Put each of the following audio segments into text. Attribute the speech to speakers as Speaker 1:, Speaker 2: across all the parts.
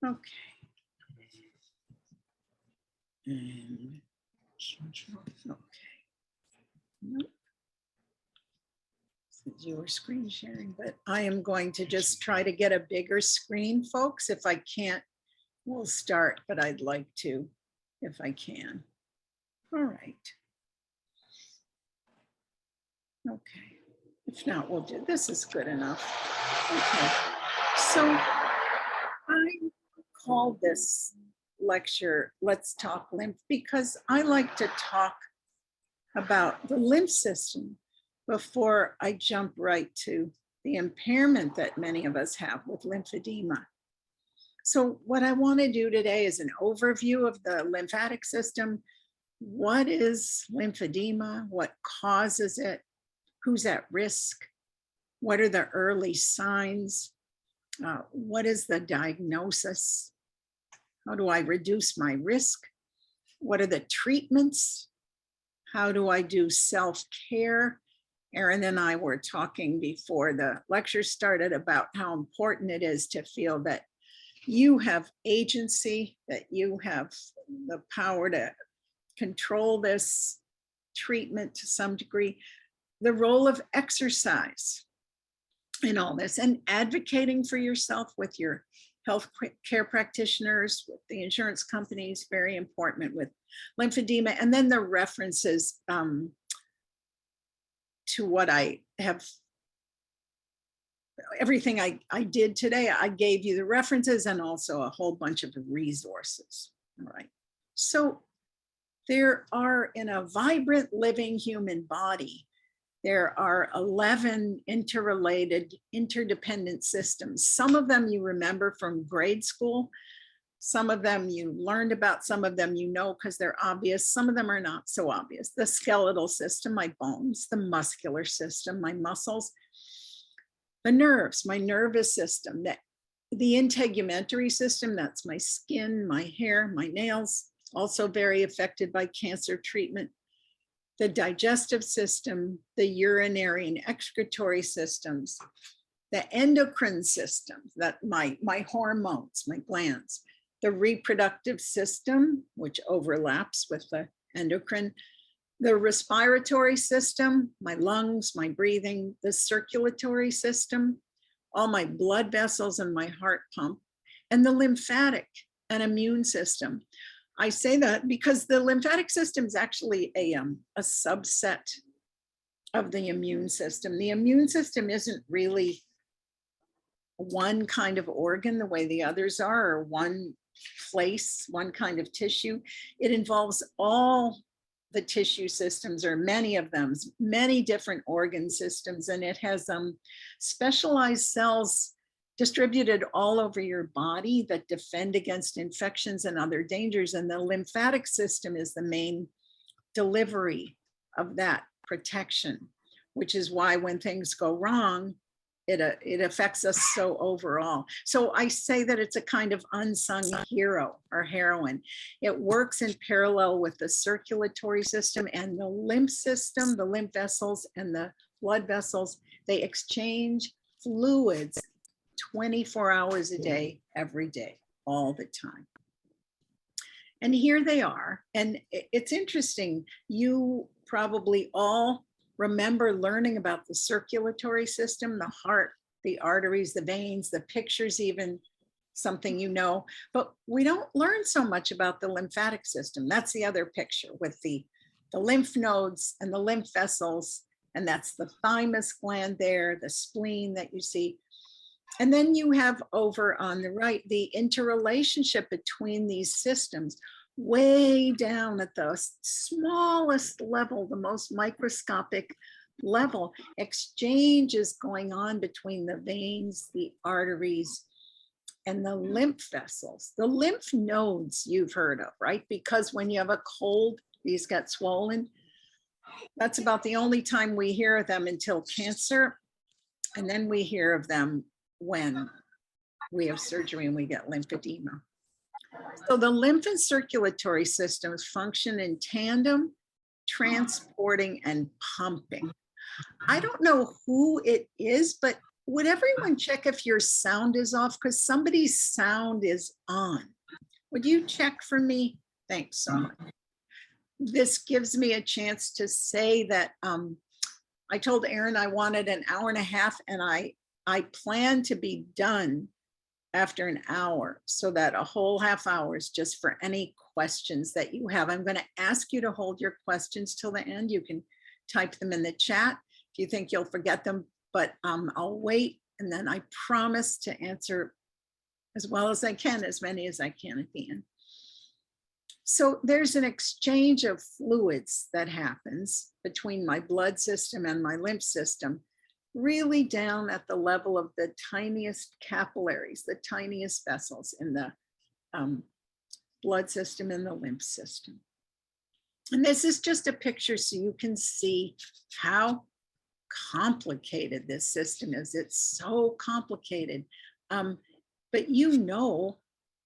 Speaker 1: Okay. And okay. Nope. Since you were screen sharing, but I am going to just try to get a bigger screen, folks. If I can't, we'll start, but I'd like to, if I can. All right. Okay. If not, we'll do, this is good enough. Okay. So I call this lecture, Let's Talk Lymph, because I like to talk about the lymph system before I jump right to the impairment that many of us have with lymphedema. So what I want to do today is an overview of the lymphatic system. What is lymphedema? What causes it? Who's at risk? What are the early signs? What is the diagnosis? How do I reduce my risk? What are the treatments? How do I do self-care? Erin and I were talking before the lecture started about how important it is to feel that you have agency, that you have the power to control this treatment to some degree, the role of exercise in all this, and advocating for yourself with your health care practitioners, with the insurance companies, very important with lymphedema. And then the references to what I have, everything I did today, I gave you the references and also a whole bunch of resources. All right. So there are, in a vibrant living human body, there are 11 interrelated, interdependent systems. Some of them you remember from grade school. Some of them you learned about, some of them you know because they're obvious. Some of them are not so obvious. The skeletal system, my bones, the muscular system, my muscles, the nerves, my nervous system, the integumentary system, that's my skin, my hair, my nails, also very affected by cancer treatment. The digestive system, the urinary and excretory systems, the endocrine system, that my hormones, my glands, the reproductive system, which overlaps with the endocrine, the respiratory system, my lungs, my breathing, the circulatory system, all my blood vessels and my heart pump, and the lymphatic and immune system. I say that because the lymphatic system is actually a subset of the immune system. The immune system isn't really one kind of organ the way the others are, or one place, one kind of tissue. It involves all the tissue systems, or many of them, many different organ systems, and it has specialized cells distributed all over your body that defend against infections and other dangers. And the lymphatic system is the main delivery of that protection, which is why when things go wrong, it affects us so overall. So I say that it's a kind of unsung hero or heroine. It works in parallel with the circulatory system and the lymph system, the lymph vessels and the blood vessels. They exchange fluids 24 hours a day, every day, all the time. And here they are. And it's interesting. You probably all remember learning about the circulatory system, the heart, the arteries, the veins, the pictures, even something you know, but we don't learn so much about the lymphatic system. That's the other picture with the lymph nodes and the lymph vessels. And that's the thymus gland there, the spleen that you see. And then you have over on the right, the interrelationship between these systems, way down at the smallest level, the most microscopic level, exchanges going on between the veins, the arteries, and the lymph vessels. The lymph nodes you've heard of, right? Because when you have a cold, these get swollen. That's about the only time we hear of them until cancer. And then we hear of them when we have surgery and we get lymphedema. So the lymph and circulatory systems function in tandem, transporting and pumping. I don't know who it is, but would everyone check if your sound is off? Because somebody's sound is on. Would you check for me? Thanks so much. This gives me a chance to say that I told Aaron I wanted an hour and a half, and I plan to be done after an hour, so that a whole half hour is just for any questions that you have. I'm going to ask you to hold your questions till the end. You can type them in the chat if you think you'll forget them, but I'll wait, and then I promise to answer as well as I can, as many as I can at the end. So there's an exchange of fluids that happens between my blood system and my lymph system, really down at the level of the tiniest capillaries, the tiniest vessels in the blood system and the lymph system. And this is just a picture so you can see how complicated this system is. It's so complicated. But you know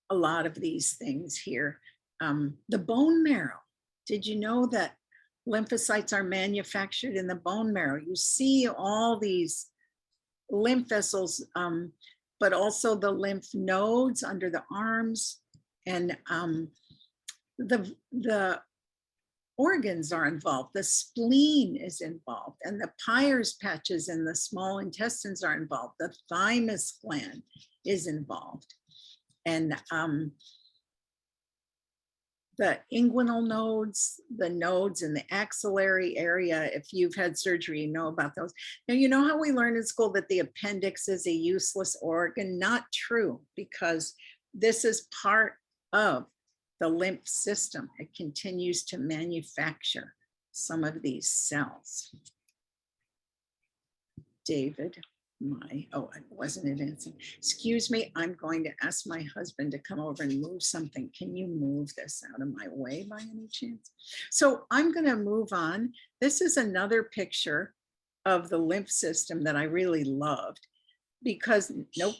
Speaker 1: a lot of these things here. The bone marrow. Did you know that lymphocytes are manufactured in the bone marrow? You see all these lymph vessels, but also the lymph nodes under the arms, and the organs are involved. The spleen is involved, and the Peyer's patches in the small intestines are involved. The thymus gland is involved, and the inguinal nodes, the nodes in the axillary area. If you've had surgery, you know about those. Now, you know how we learn in school that the appendix is a useless organ? Not true, because this is part of the lymph system. It continues to manufacture some of these cells. David, oh, I wasn't advancing. Excuse me, I'm going to ask my husband to come over and move something. Can you move this out of my way by any chance? So I'm going to move on. This is another picture of the lymph system that I really loved, because nope,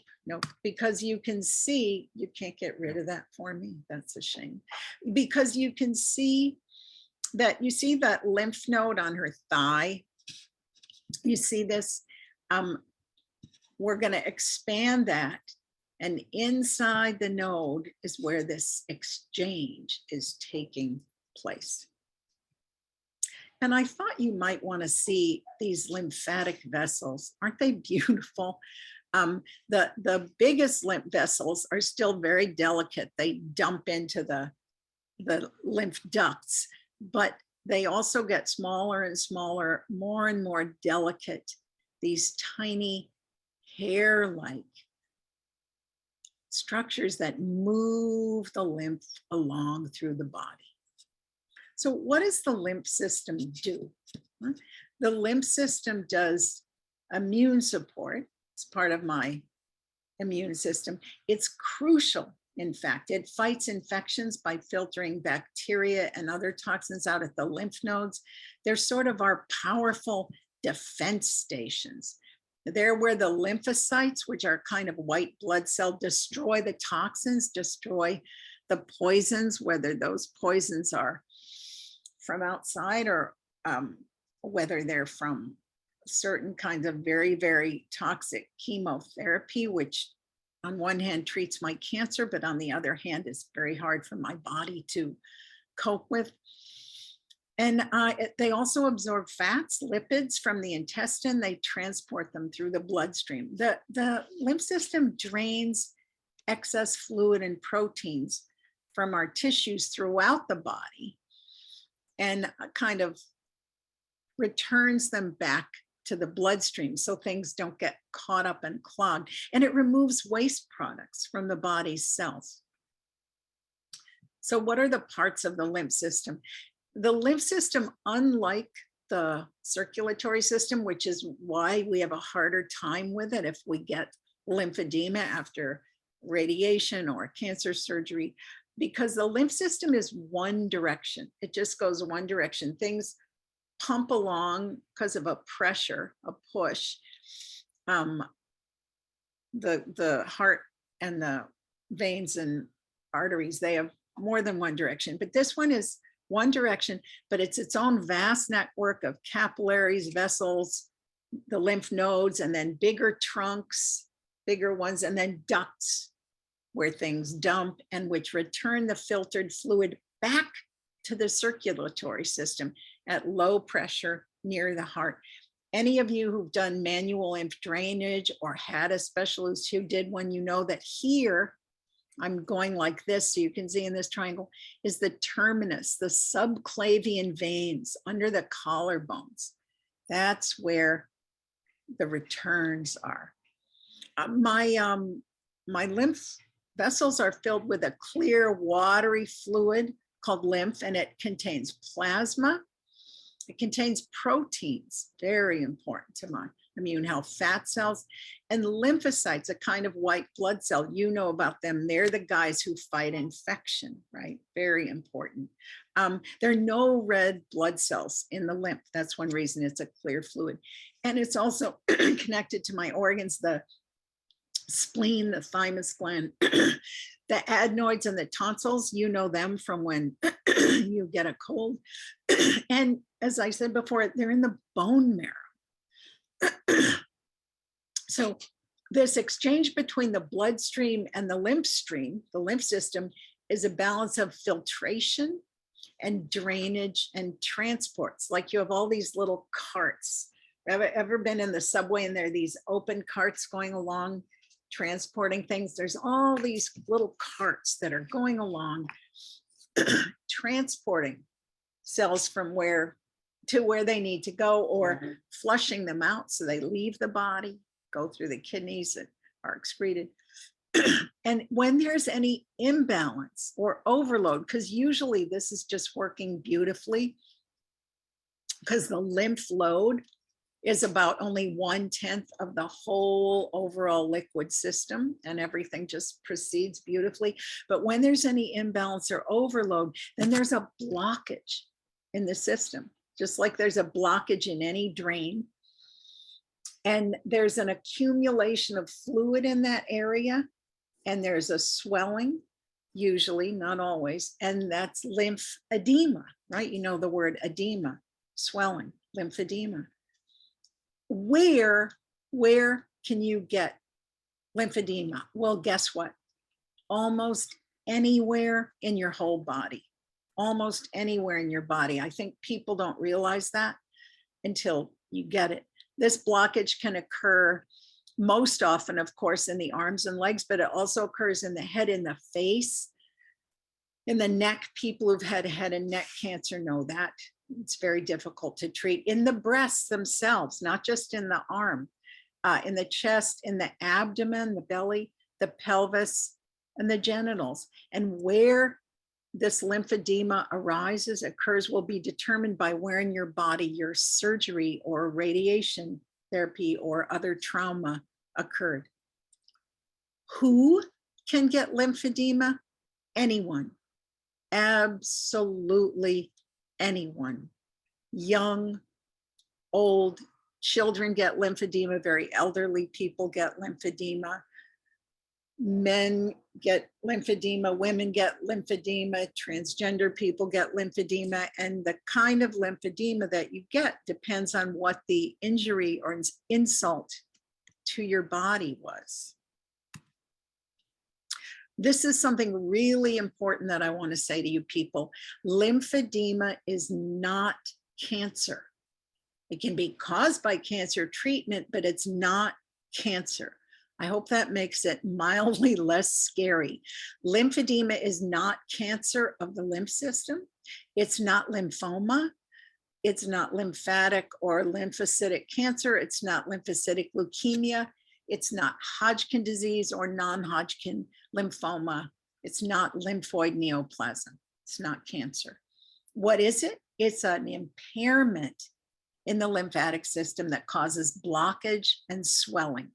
Speaker 1: because you can see, you can't get rid of that for me. That's a shame. Because you can see that, you see that lymph node on her thigh. You see this? We're going to expand that, and inside the node is where this exchange is taking place. And I thought you might want to see these lymphatic vessels. Aren't they beautiful? The biggest lymph vessels are still very delicate. They dump into the lymph ducts, but they also get smaller and smaller, more and more delicate, these tiny hair-like structures that move the lymph along through the body. So what does the lymph system do? The lymph system does immune support. It's part of my immune system. It's crucial. In fact, it fights infections by filtering bacteria and other toxins out at the lymph nodes. They're sort of our powerful defense stations. They're where the lymphocytes, which are kind of white blood cell, destroy the toxins, destroy the poisons, whether those poisons are from outside or whether they're from certain kinds of very, very toxic chemotherapy, which on one hand treats my cancer, but on the other hand is very hard for my body to cope with. And they also absorb fats, lipids from the intestine. They transport them through the bloodstream. The lymph system drains excess fluid and proteins from our tissues throughout the body and kind of returns them back to the bloodstream so things don't get caught up and clogged. And it removes waste products from the body's cells. So what are the parts of the lymph system? The lymph system, unlike the circulatory system, which is why we have a harder time with it if we get lymphedema after radiation or cancer surgery, because the lymph system is one direction. It just goes one direction. Things pump along because of a pressure, a push. The heart and the veins and arteries, they have more than one direction, but this one is one direction, but it's its own vast network of capillaries, vessels, the lymph nodes, and then bigger trunks, bigger ones, and then ducts where things dump and which return the filtered fluid back to the circulatory system at low pressure near the heart. Any of you who've done manual lymph drainage or had a specialist who did one, you know that here, I'm going like this so you can see in this triangle, is the terminus, the subclavian veins under the collarbones. That's where the returns are. My lymph vessels are filled with a clear, watery fluid called lymph, and it contains plasma. It contains proteins, very important to my immune health, fat cells, and lymphocytes, a kind of white blood cell. You know about them. They're the guys who fight infection, right? Very important. There are no red blood cells in the lymph. That's one reason it's a clear fluid. And it's also connected to my organs, the spleen, the thymus gland, the adenoids and the tonsils. You know them from when you get a cold. And as I said before, they're in the bone marrow. So this exchange between the bloodstream and the lymph stream, the lymph system, is a balance of filtration and drainage and transports. Like you have all these little carts. Ever been in the subway and there are these open carts going along transporting things? There's all these little carts that are going along transporting cells from where to where they need to go, or flushing them out so they leave the body, go through the kidneys that are excreted. And when there's any imbalance or overload, because usually this is just working beautifully, because the lymph load is about only 1/10 of the whole overall liquid system, and everything just proceeds beautifully. But when there's any imbalance or overload, then there's a blockage in the system, just like there's a blockage in any drain. And there's an accumulation of fluid in that area, and there's a swelling, usually, not always, and that's lymphedema, right? You know the word edema, swelling, lymphedema. Where can you get lymphedema? Well, guess what? Almost anywhere in your whole body, almost anywhere in your body. I think people don't realize that until you get it. This blockage can occur most often, of course, in the arms and legs, but it also occurs in the head, in the face, in the neck. People who've had head and neck cancer know that. It's very difficult to treat. In the breasts themselves, not just in the arm, in the chest, in the abdomen, the belly, the pelvis, and the genitals. And where this lymphedema arises, occurs, will be determined by where in your body your surgery or radiation therapy or other trauma occurred. Who can get lymphedema? Anyone. Absolutely anyone. Young, old, children get lymphedema, very elderly people get lymphedema. Men get lymphedema, women get lymphedema, transgender people get lymphedema, and the kind of lymphedema that you get depends on what the injury or insult to your body was. This is something really important that I want to say to you people. Lymphedema is not cancer. It can be caused by cancer treatment, but it's not cancer. I hope that makes it mildly less scary. Lymphedema is not cancer of the lymph system. It's not lymphoma. It's not lymphatic or lymphocytic cancer. It's not lymphocytic leukemia. It's not Hodgkin disease or non-Hodgkin lymphoma. It's not lymphoid neoplasm. It's not cancer. What is it? It's an impairment in the lymphatic system that causes blockage and swelling.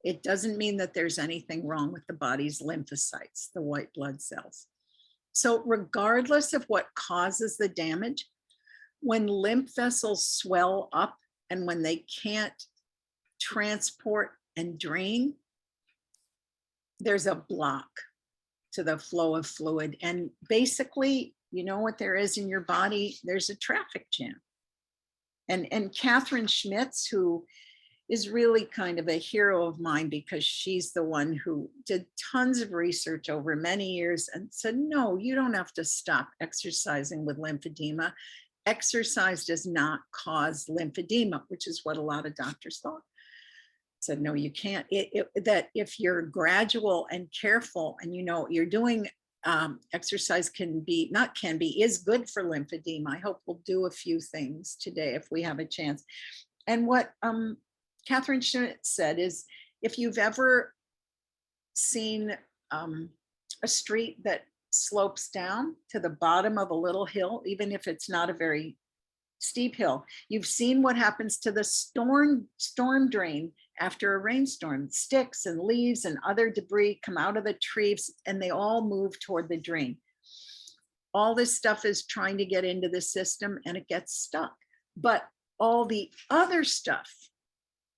Speaker 1: It doesn't mean that there's anything wrong with the body's lymphocytes, the white blood cells. So regardless of what causes the damage, when lymph vessels swell up and when they can't transport and drain, there's a block to the flow of fluid. And basically, you know what there is in your body? There's a traffic jam. And Catherine Schmitz, who is really kind of a hero of mine because she's the one who did tons of research over many years and said, no, you don't have to stop exercising with lymphedema. Exercise does not cause lymphedema, which is what a lot of doctors thought. Said, no, you can't. That if you're gradual and careful and you're doing exercise is good for lymphedema. I hope we'll do a few things today if we have a chance. And what Catherine Schmidt said is, if you've ever seen a street that slopes down to the bottom of a little hill, even if it's not a very steep hill, you've seen what happens to the storm drain after a rainstorm. Sticks and leaves and other debris come out of the trees and they all move toward the drain. All this stuff is trying to get into the system and it gets stuck. But all the other stuff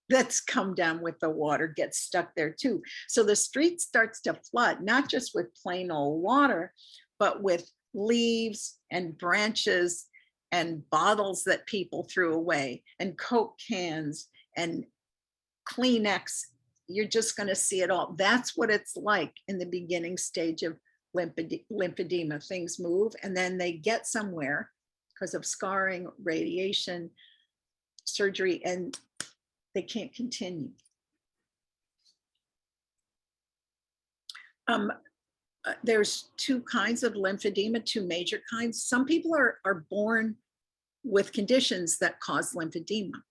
Speaker 1: that's come down with the water gets stuck there too. So the street starts to flood, not just with plain old water, but with leaves and branches and bottles that people threw away and Coke cans and Kleenex. You're just going to see it all. That's what it's like in the beginning stage of lymphedema. Things move and then they get somewhere because of scarring, radiation, surgery, and they can't continue. There's two kinds of lymphedema, two major kinds. Some people are born with conditions that cause lymphedema.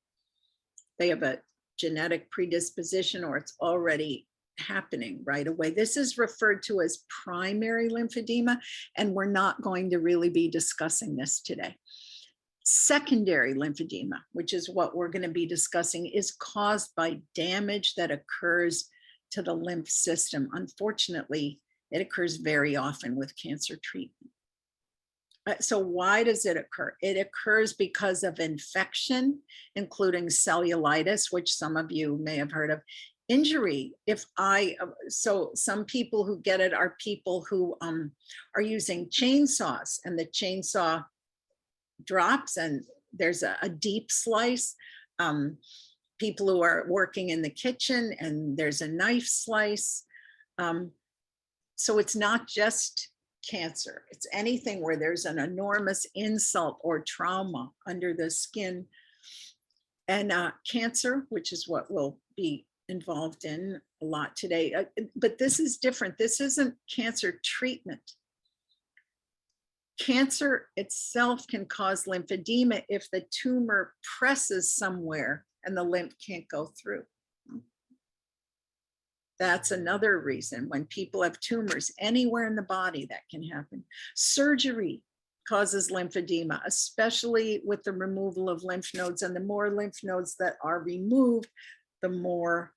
Speaker 1: They have a genetic predisposition or it's already happening right away. This is referred to as primary lymphedema, and we're not going to really be discussing this today. Secondary lymphedema, which is what we're going to be discussing, is caused by damage that occurs to the lymph system. Unfortunately, it occurs very often with cancer treatment. So why does it occur? It occurs because of infection, including cellulitis, which some of you may have heard of. Injury, so some people who get it are people who are using chainsaws and the chainsaw drops and there's a deep slice. People who are working in the kitchen and there's a knife slice. So it's not just cancer, it's anything where there's an enormous insult or trauma under the skin. And cancer, which is what we'll be involved in a lot today. But this is different. This isn't cancer treatment. Cancer itself can cause lymphedema if the tumor presses somewhere and the lymph can't go through. That's another reason when people have tumors anywhere in the body that can happen. Surgery causes lymphedema, especially with the removal of lymph nodes. And the more lymph nodes that are removed, the more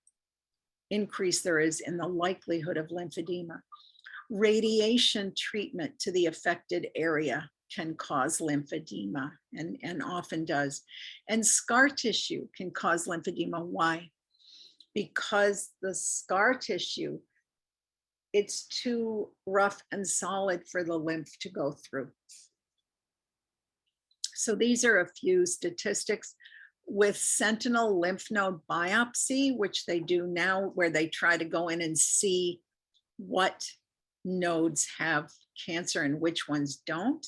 Speaker 1: increase there is in the likelihood of lymphedema. Radiation treatment to the affected area can cause lymphedema and often does. And scar tissue can cause lymphedema. Why? Because the scar tissue, it's too rough and solid for the lymph to go through. So these are a few statistics. With sentinel lymph node biopsy, which they do now, where they try to go in and see what nodes have cancer and which ones don't,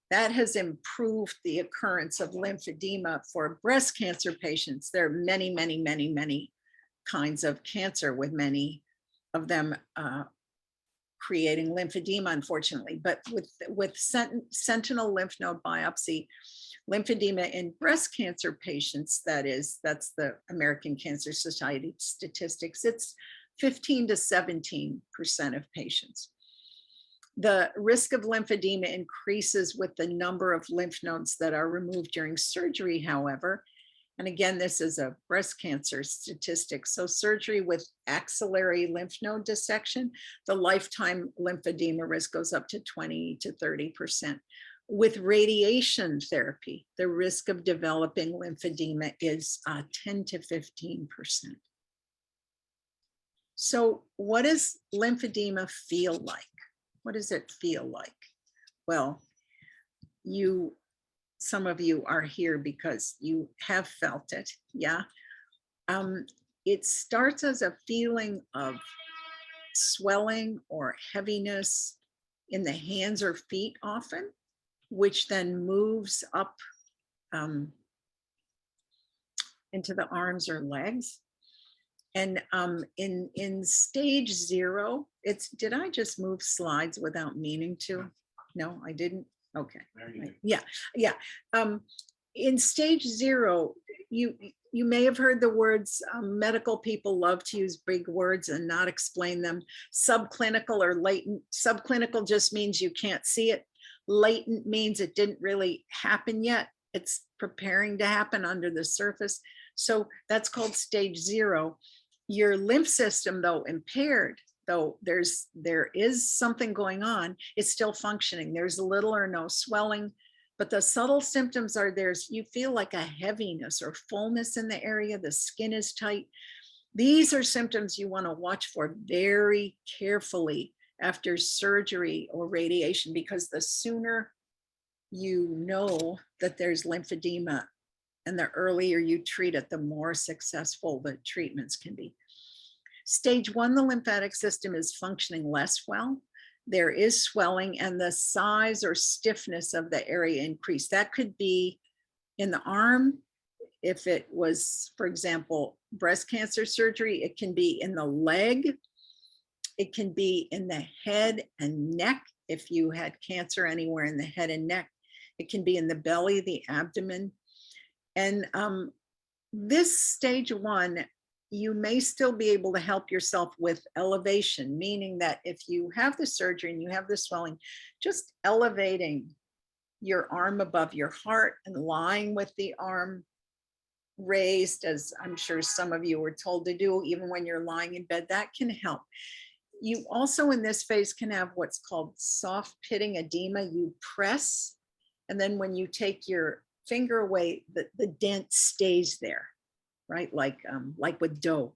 Speaker 1: that has improved the occurrence of lymphedema for breast cancer patients. There are many, many, many, many kinds of cancer, with many of them creating lymphedema, unfortunately. But with sentinel lymph node biopsy, lymphedema in breast cancer patients, that's the American Cancer Society statistics, it's 15 to 17% of patients. The risk of lymphedema increases with the number of lymph nodes that are removed during surgery, however. And again, this is a breast cancer statistic. So surgery with axillary lymph node dissection, the lifetime lymphedema risk goes up to 20 to 30%. With radiation therapy, the risk of developing lymphedema is 10 to 15%. So what does lymphedema feel like? What does it feel like? Well, some of you are here because you have felt it, yeah? It starts as a feeling of swelling or heaviness in the hands or feet often, which then moves up into the arms or legs. And in stage 0, did I just move slides without meaning to? No, I didn't. Okay. Yeah. In stage 0, you may have heard the words, medical people love to use big words and not explain them. Subclinical or latent. Subclinical just means you can't see it. Latent means it didn't really happen yet. It's preparing to happen under the surface. So that's called stage 0. Your lymph system, though impaired, though there is something going on, it's still functioning. There's little or no swelling, but the subtle symptoms are you feel like a heaviness or fullness in the area. The skin is tight. These are symptoms you want to watch for very carefully after surgery or radiation, because the sooner you know that there's lymphedema and the earlier you treat it, the more successful the treatments can be. Stage 1, the lymphatic system is functioning less well. There is swelling and the size or stiffness of the area increased. That could be in the arm. If it was, for example, breast cancer surgery, it can be in the leg. It can be in the head and neck. If you had cancer anywhere in the head and neck, it can be in the belly, the abdomen. And this stage 1, you may still be able to help yourself with elevation, meaning that if you have the surgery and you have the swelling, just elevating your arm above your heart and lying with the arm raised, as I'm sure some of you were told to do, even when you're lying in bed, that can help. You also in this phase can have what's called soft pitting edema. You press, and then when you take your finger away, the dent stays there, right? Like with dough,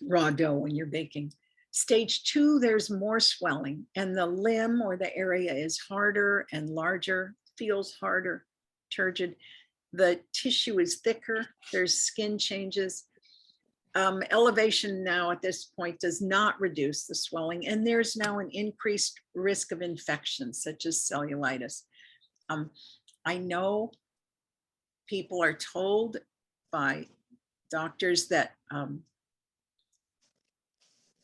Speaker 1: raw dough when you're baking. Stage 2, there's more swelling and the limb or the area is harder and larger, feels harder, turgid. The tissue is thicker, there's skin changes. Elevation now at this point does not reduce the swelling, and there's now an increased risk of infections such as cellulitis. I know people are told by doctors that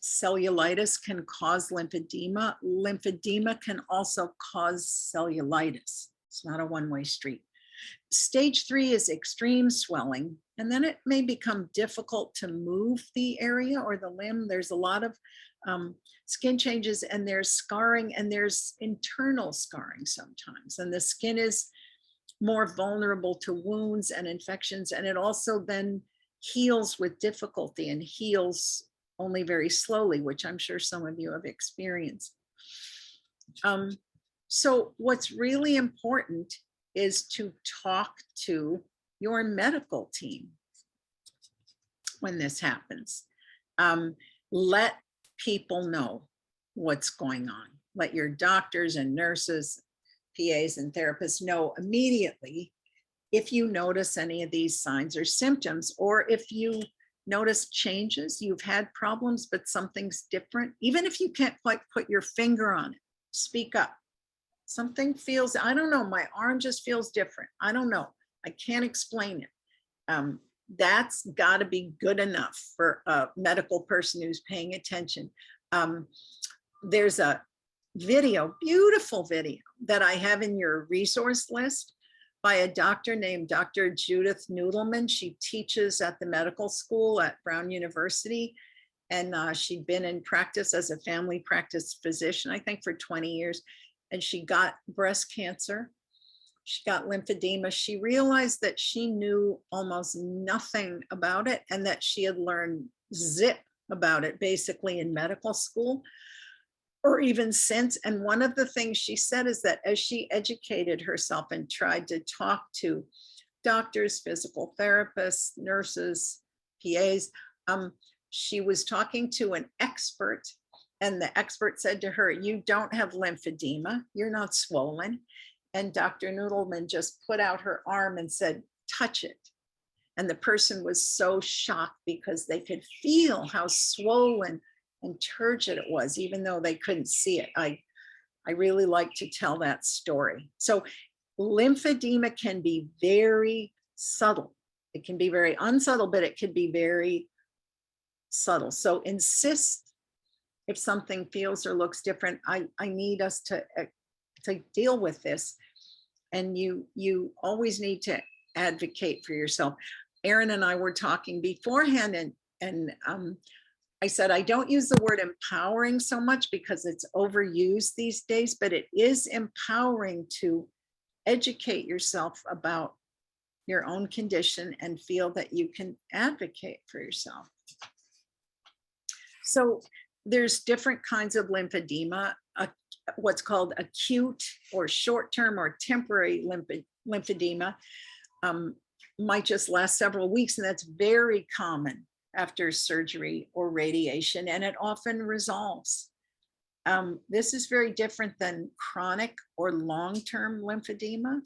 Speaker 1: cellulitis can cause lymphedema. Lymphedema can also cause cellulitis. It's not a one-way street. Stage 3 is extreme swelling, and then it may become difficult to move the area or the limb. There's a lot of skin changes, and there's scarring, and there's internal scarring sometimes, and the skin is more vulnerable to wounds and infections, and it also then heals with difficulty and heals only very slowly, which I'm sure some of you have experienced. So what's really important is to talk to your medical team when this happens. Let people know what's going on. Let your doctors and nurses, PAs and therapists know immediately if you notice any of these signs or symptoms, or if you notice changes, you've had problems, but something's different. Even if you can't quite put your finger on it, speak up. Something feels, I don't know, my arm just feels different. I don't know, I can't explain it. That's gotta be good enough for a medical person who's paying attention. There's a video, beautiful video that I have in your resource list by a doctor named Dr. Judith Noodleman. She teaches at the medical school at Brown University, and she'd been in practice as a family practice physician, I think for 20 years, and she got breast cancer. She got lymphedema. She realized that she knew almost nothing about it and that she had learned zip about it basically in medical school, or even since. And one of the things she said is that as she educated herself and tried to talk to doctors, physical therapists, nurses, PAs, she was talking to an expert, and the expert said to her, "You don't have lymphedema, you're not swollen." And Dr. Noodleman just put out her arm and said, "Touch it." And the person was so shocked because they could feel how swollen and turgid it was, even though they couldn't see it. I really like to tell that story. So lymphedema can be very subtle. It can be very unsubtle, but it can be very subtle. So insist if something feels or looks different. I need us to deal with this. And you always need to advocate for yourself. Erin and I were talking beforehand, and I said, I don't use the word empowering so much because it's overused these days, but it is empowering to educate yourself about your own condition and feel that you can advocate for yourself. So there's different kinds of lymphedema, what's called acute or short-term or temporary lymphedema. Might just last several weeks, and that's very common after surgery or radiation, and it often resolves. This is very different than chronic or long-term lymphedema,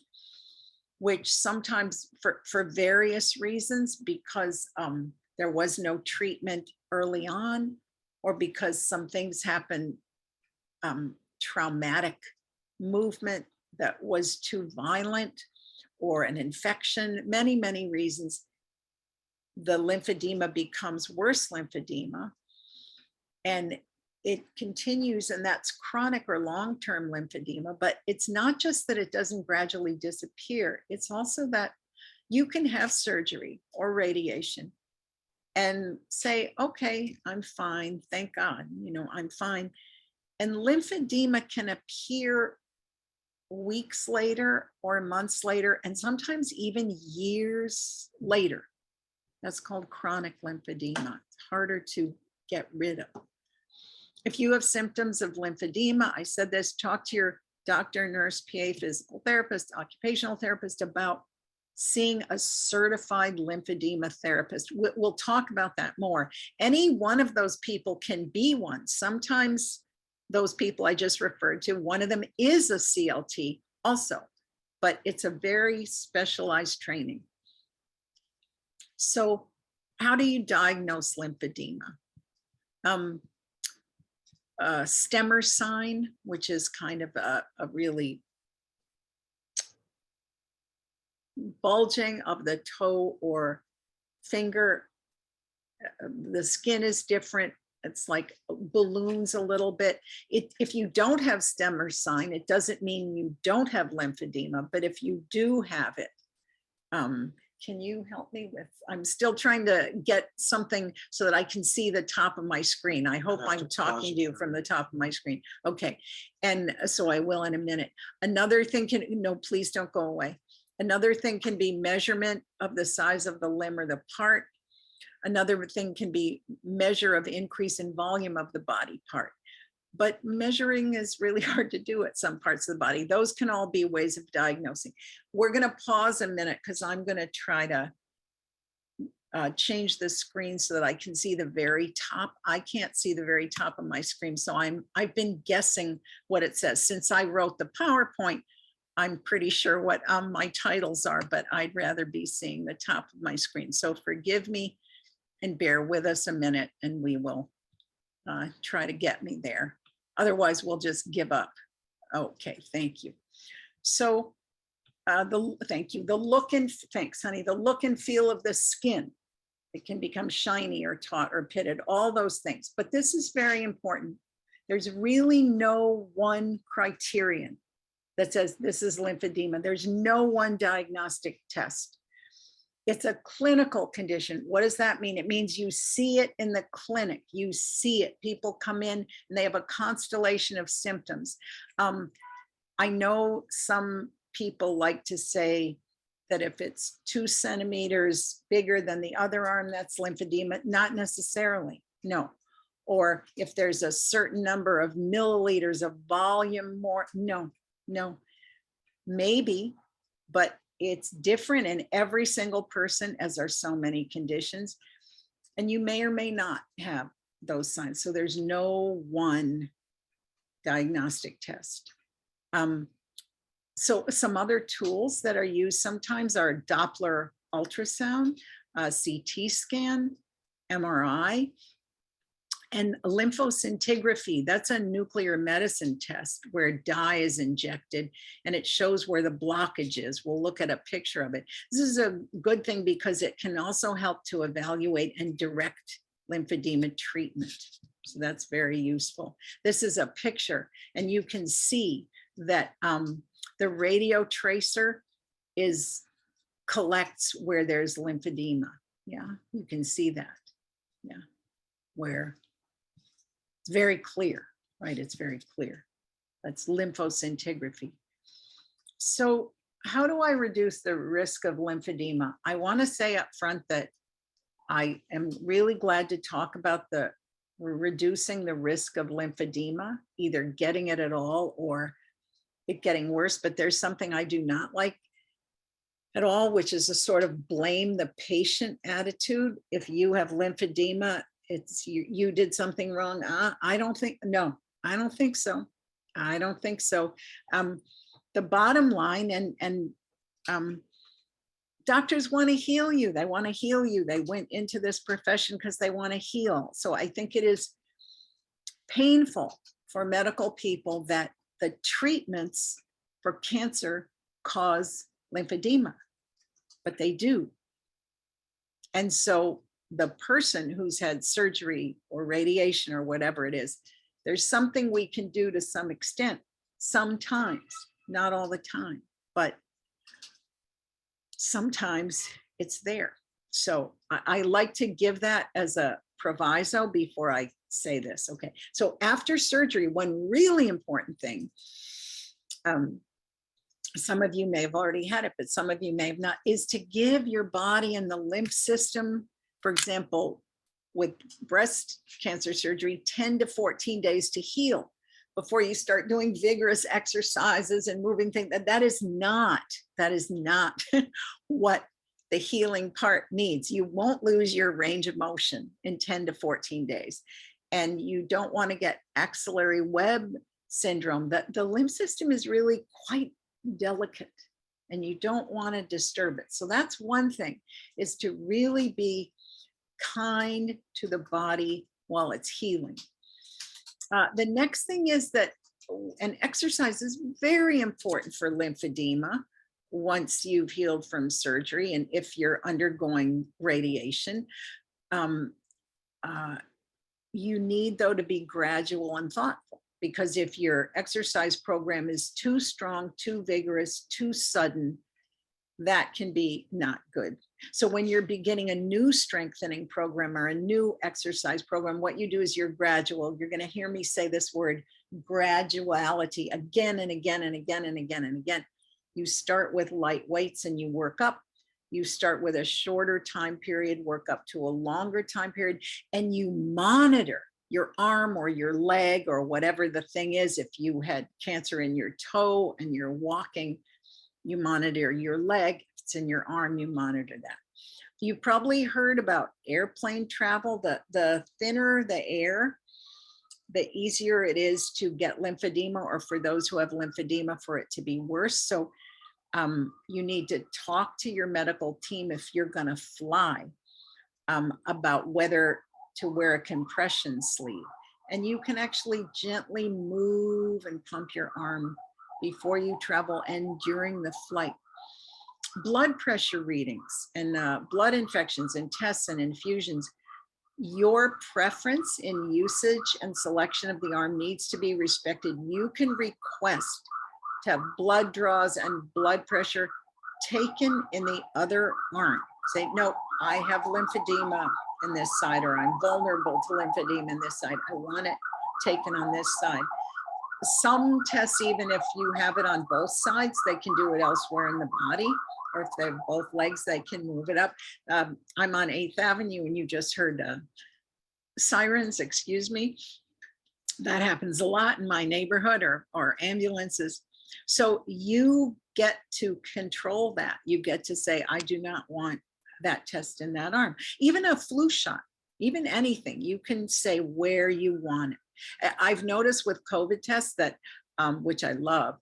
Speaker 1: which sometimes for various reasons, because there was no treatment early on, or because some things happen, traumatic movement that was too violent, or an infection, many reasons, the lymphedema becomes worse lymphedema, and it continues, and that's chronic or long-term lymphedema. But it's not just that it doesn't gradually disappear, it's also that you can have surgery or radiation and say, okay, I'm fine, thank God, I'm fine. And lymphedema can appear weeks later or months later, and sometimes even years later. That's called chronic lymphedema. It's harder to get rid of. If you have symptoms of lymphedema, I said this, talk to your doctor, nurse, PA, physical therapist, occupational therapist about seeing a certified lymphedema therapist. We'll talk about that more. Any one of those people can be one. Sometimes those people I just referred to, one of them is a CLT also, but it's a very specialized training. So how do you diagnose lymphedema? Stemmer sign, which is kind of a really bulging of the toe or finger. The skin is different. It's like balloons a little bit. If you don't have Stemmer sign, it doesn't mean you don't have lymphedema, but if you do have it, can you help me with, I'm still trying to get something so that I can see the top of my screen. I hope I'm talking to you from the top of my screen. Okay, and so I will in a minute. Another thing no, please don't go away. Another thing can be measurement of the size of the limb or the part. Another thing can be measure of increase in volume of the body part. But measuring is really hard to do at some parts of the body. Those can all be ways of diagnosing. We're going to pause a minute because I'm going to try to change the screen so that I can see the very top. I can't see the very top of my screen, so I've been guessing what it says. Since I wrote the PowerPoint, I'm pretty sure what my titles are, but I'd rather be seeing the top of my screen. So forgive me and bear with us a minute, and we will try to get me there. Otherwise, we'll just give up. Okay, thank you. So thank you. The look and, thanks, honey. The look and feel of the skin. It can become shiny or taut or pitted, all those things. But this is very important. There's really no one criterion that says this is lymphedema. There's no one diagnostic test. It's a clinical condition. What does that mean? It means you see it in the clinic. You see it. People come in and they have a constellation of symptoms. I know some people like to say that if it's 2 centimeters bigger than the other arm, that's lymphedema. Not necessarily, no. Or if there's a certain number of milliliters of volume more, no. Maybe, but it's different in every single person, as are so many conditions. And you may or may not have those signs. So there's no one diagnostic test. So some other tools that are used sometimes are Doppler ultrasound. CT scan, MRI, and lymphoscintigraphy. That's a nuclear medicine test where dye is injected and it shows where the blockage is. We'll look at a picture of it. This is a good thing because it can also help to evaluate and direct lymphedema treatment. So that's very useful. This is a picture and you can see that the radio tracer collects where there's lymphedema. Yeah, you can see that. Yeah, where it's very clear, right? It's very clear. That's lymphoscintigraphy. So how do I reduce the risk of lymphedema? I want to say up front that I am really glad to talk about reducing the risk of lymphedema, either getting it at all or it getting worse. But there's something I do not like at all, which is a sort of blame the patient attitude. If you have lymphedema, it's you did something wrong. I don't think so. I don't think so. The bottom line, and doctors want to heal you. They want to heal you. They went into this profession because they want to heal. So I think it is painful for medical people that the treatments for cancer cause lymphedema, but they do. And so the person who's had surgery or radiation or whatever it is, there's something we can do to some extent, sometimes, not all the time, but sometimes it's there. So I like to give that as a proviso before I say this. Okay, so after surgery, one really important thing, some of you may have already had it, but some of you may have not, is to give your body and the lymph system, for example, with breast cancer surgery, 10 to 14 days to heal before you start doing vigorous exercises and moving things. That is not what the healing part needs. You won't lose your range of motion in 10 to 14 days. And you don't want to get axillary web syndrome. The lymph system is really quite delicate and you don't want to disturb it. So that's one thing, is to really be kind to the body while it's healing. The next thing is that, and exercise is very important for lymphedema once you've healed from surgery and if you're undergoing radiation. You need, though, to be gradual and thoughtful, because if your exercise program is too strong, too vigorous, too sudden, that can be not good. So when you're beginning a new strengthening program or a new exercise program, what you do is you're gradual. You're going to hear me say this word, graduality, again and again and again and again and again. You start with light weights and you work up. You start with a shorter time period, work up to a longer time period, and you monitor your arm or your leg or whatever the thing is. If you had cancer in your toe and you're walking, you monitor your leg. If it's in your arm, you monitor that. You probably heard about airplane travel. The thinner the air, the easier it is to get lymphedema, or for those who have lymphedema, for it to be worse. So you need to talk to your medical team if you're going to fly about whether to wear a compression sleeve. And you can actually gently move and pump your arm before you travel and during the flight. Blood pressure readings and blood infections and tests and infusions. Your preference in usage and selection of the arm needs to be respected. You can request to have blood draws and blood pressure taken in the other arm. Say, no, I have lymphedema in this side, or I'm vulnerable to lymphedema in this side. I want it taken on this side. Some tests, even if you have it on both sides, they can do it elsewhere in the body, or if they have both legs, they can move it up. I'm on 8th Avenue and you just heard sirens, excuse me. That happens a lot in my neighborhood, or ambulances. So you get to control that. You get to say, I do not want that test in that arm. Even a flu shot, even anything, you can say where you want it. I've noticed with COVID tests that, which I love,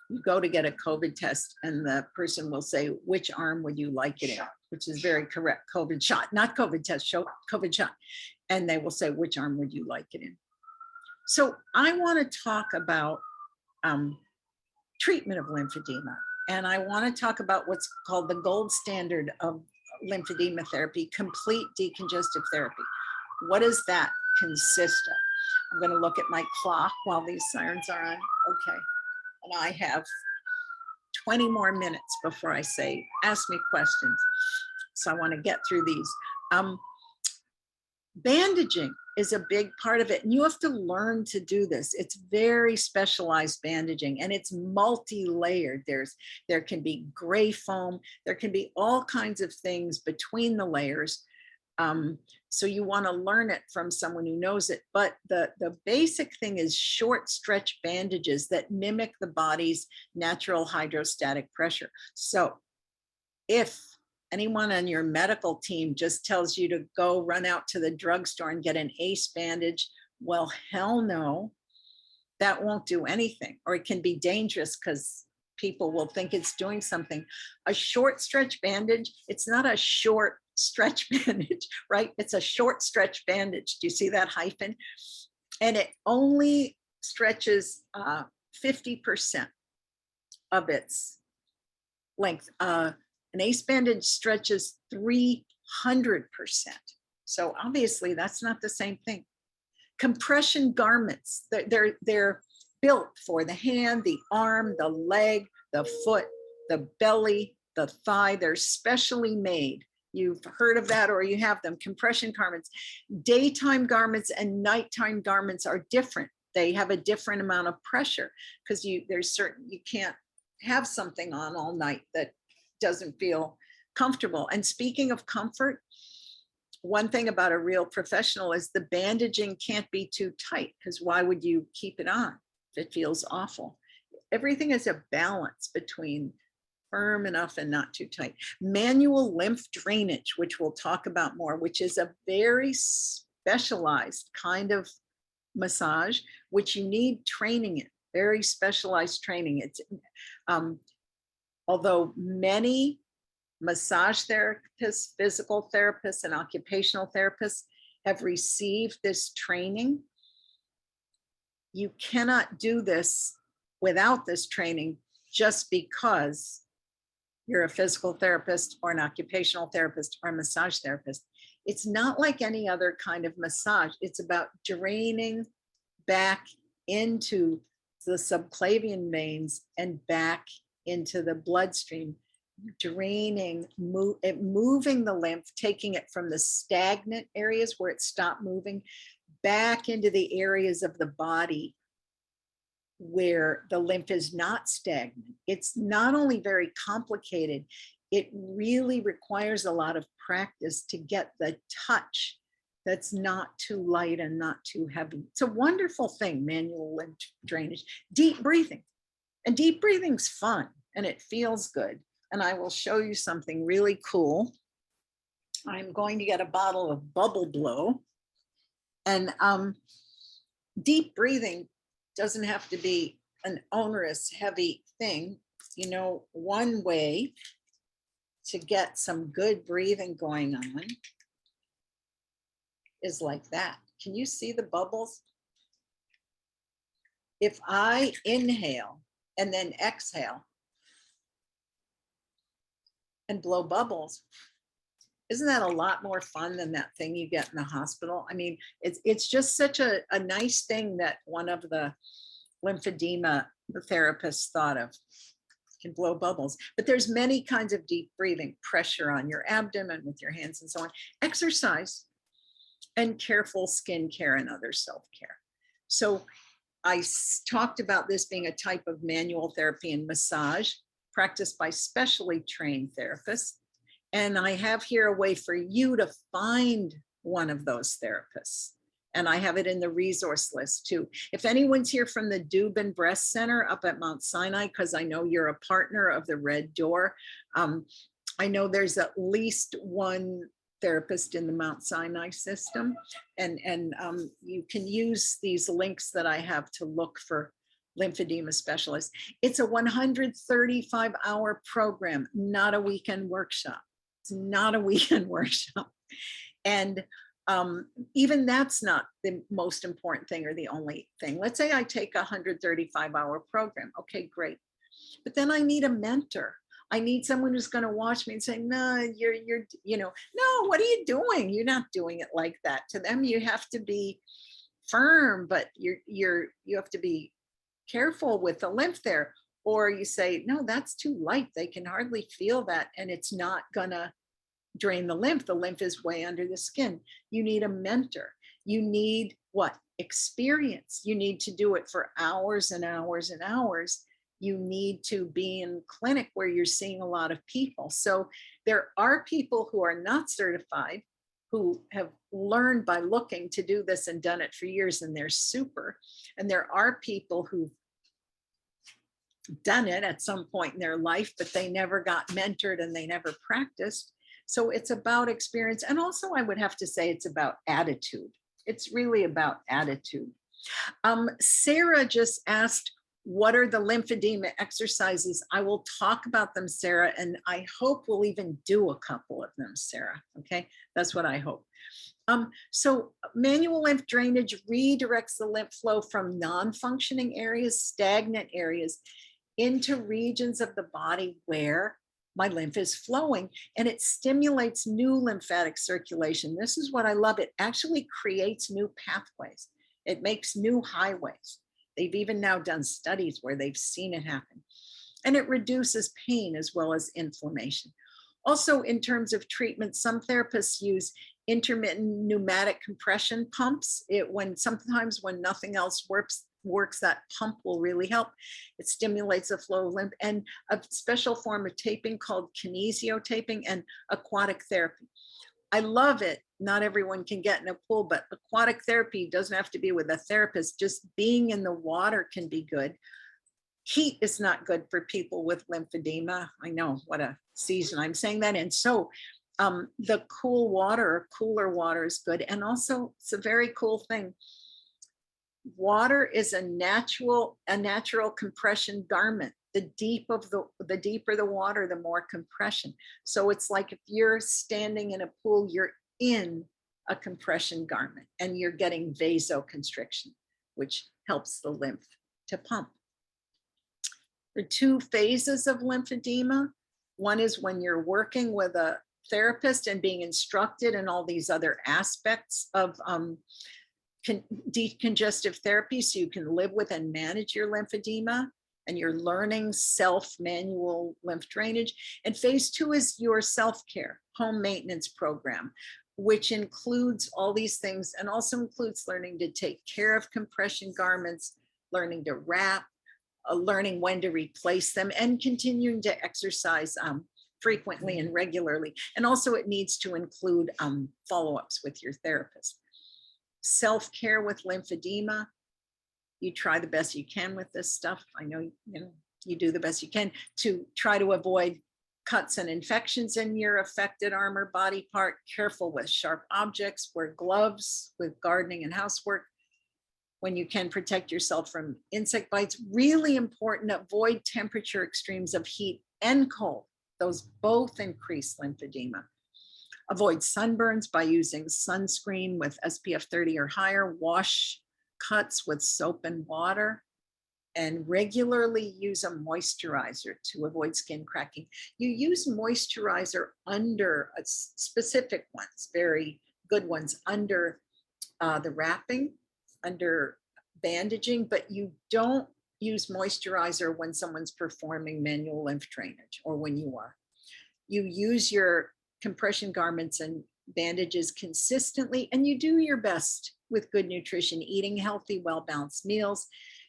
Speaker 1: you go to get a COVID test and the person will say, which arm would you like it in? which is very correct, COVID shot, not COVID test, show COVID shot. And they will say, which arm would you like it in? So I want to talk about treatment of lymphedema. And I want to talk about what's called the gold standard of lymphedema therapy, complete decongestive therapy. What does that consist of? I'm going to look at my clock while these sirens are on. Okay. And I have 20 more minutes before I say, ask me questions. So I want to get through these. Bandaging is a big part of it. And you have to learn to do this. It's very specialized bandaging and it's multi-layered. There can be gray foam. There can be all kinds of things between the layers. So you want to learn it from someone who knows it. But the basic thing is short stretch bandages that mimic the body's natural hydrostatic pressure. So if anyone on your medical team just tells you to go run out to the drugstore and get an ACE bandage, well, hell no, that won't do anything. Or it can be dangerous because people will think it's doing something. A short stretch bandage, it's not a short stretch bandage, right? It's a short stretch bandage. Do you see that hyphen? And it only stretches 50% of its length. An ACE bandage stretches 300%. So obviously that's not the same thing. Compression garments, they're built for the hand, the arm, the leg, the foot, the belly, the thigh. They're specially made. You've heard of that or you have them. Compression garments. Daytime garments and nighttime garments are different. They have a different amount of pressure because you can't have something on all night that doesn't feel comfortable. And speaking of comfort, one thing about a real professional is the bandaging can't be too tight because why would you keep it on if it feels awful? Everything is a balance between firm enough and not too tight. Manual lymph drainage, which we'll talk about more, which is a very specialized kind of massage, which you need training in, very specialized training. It's although many massage therapists, physical therapists, and occupational therapists have received this training, you cannot do this without this training just because you're a physical therapist or an occupational therapist or a massage therapist. It's not like any other kind of massage. It's about draining back into the subclavian veins and back into the bloodstream, draining, moving the lymph, taking it from the stagnant areas where it stopped moving back into the areas of the body where the lymph is not stagnant. It's not only very complicated, it really requires a lot of practice to get the touch that's not too light and not too heavy. It's a wonderful thing, manual lymph drainage. Deep breathing. And deep breathing's fun and it feels good. And I will show you something really cool. I'm going to get a bottle of Bubble Blow. And deep breathing doesn't have to be an onerous, heavy thing. You know, one way to get some good breathing going on is like that. Can you see the bubbles? If I inhale and then exhale and blow bubbles, isn't that a lot more fun than that thing you get in the hospital? I mean, it's just such a nice thing that one of the lymphedema therapists thought of. Can blow bubbles, but there's many kinds of deep breathing, pressure on your abdomen with your hands and so on, exercise, and careful skin care and other self-care. So I talked about this being a type of manual therapy and massage practiced by specially trained therapists. And I have here a way for you to find one of those therapists. And I have it in the resource list too. If anyone's here from the Dubin Breast Center up at Mount Sinai, because I know you're a partner of the Red Door, I know there's at least one therapist in the Mount Sinai system. And you can use these links that I have to look for lymphedema specialists. It's a 135-hour program, not a weekend workshop. It's not a weekend workshop. And even that's not the most important thing or the only thing. Let's say I take a 135-hour program. Okay, great. But then I need a mentor. I need someone who's going to watch me and say, no, no, what are you doing? You're not doing it like that. To them, you have to be firm, but you have to be careful with the lymph there. Or you say, no, that's too light. They can hardly feel that. And it's not gonna drain the lymph. The lymph is way under the skin. You need a mentor. You need what? Experience. You need to do it for hours and hours and hours. You need to be in clinic where you're seeing a lot of people. So there are people who are not certified, who have learned by looking to do this and done it for years, and they're super. And there are people who've done it at some point in their life, but they never got mentored and they never practiced. So it's about experience. And also I would have to say it's about attitude. It's really about attitude. Sarah just asked, what are the lymphedema exercises? I will talk about them, Sarah, and I hope we'll even do a couple of them, Sarah. Okay, that's what I hope. So manual lymph drainage redirects the lymph flow from non-functioning areas, stagnant areas, into regions of the body where my lymph is flowing, and it stimulates new lymphatic circulation. This is what I love. It actually creates new pathways. It makes new highways. They've even now done studies where they've seen it happen. And it reduces pain as well as inflammation. Also, in terms of treatment, some therapists use intermittent pneumatic compression pumps. Sometimes when nothing else works, that pump will really help. It stimulates the flow of lymph, and a special form of taping called kinesiotaping and aquatic therapy. I love it. Not everyone can get in a pool, but aquatic therapy doesn't have to be with a therapist. Just being in the water can be good. Heat is not good for people with lymphedema. I know, what a season I'm saying that in. So the cool water or cooler water is good. And also, it's a very cool thing. Water is a natural compression garment. The deeper the water, the more compression. So it's like if you're standing in a pool, you're in a compression garment and you're getting vasoconstriction, which helps the lymph to pump. The two phases of lymphedema. One is when you're working with a therapist and being instructed in all these other aspects of decongestive therapy, so you can live with and manage your lymphedema, and you're learning manual lymph drainage. And phase two is your self-care, home maintenance program, which includes all these things and also includes learning to take care of compression garments, learning to wrap, learning when to replace them, and continuing to exercise frequently and regularly. And also it needs to include follow-ups with your therapist. Self-care with lymphedema. You try the best you can with this stuff. I know, you do the best you can to try to avoid cuts and infections in your affected arm or body part. Careful with sharp objects. Wear gloves with gardening and housework. When you can, protect yourself from insect bites. Really important, avoid temperature extremes of heat and cold. Those both increase lymphedema. Avoid sunburns by using sunscreen with SPF 30 or higher. Wash cuts with soap and water, and regularly use a moisturizer to avoid skin cracking. You use moisturizer under specific ones, very good ones, under the wrapping, under bandaging, but you don't use moisturizer when someone's performing manual lymph drainage or when you are. You use your compression garments and bandages consistently, and you do your best with good nutrition, eating healthy, well-balanced meals,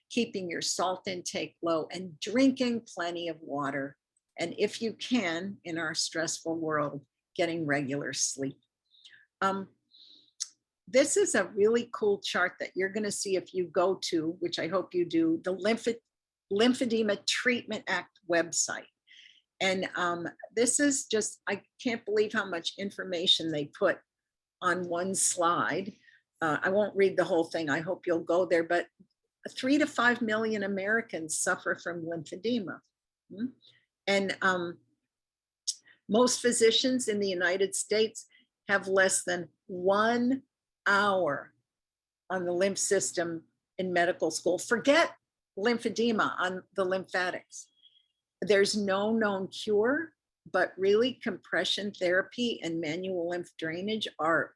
Speaker 1: keeping your salt intake low, and drinking plenty of water. And if you can, in our stressful world, getting regular sleep. This is a really cool chart that you're going to see if you go to, which I hope you do, the Lymphedema Treatment Act website. And this is just, I can't believe how much information they put on one slide. I won't read the whole thing. I hope you'll go there, but 3 to 5 million Americans suffer from lymphedema. And Most physicians in the United States have less than 1 hour on the lymph system in medical school. Forget lymphedema, on the lymphatics. There's no known cure, but really compression therapy and manual lymph drainage are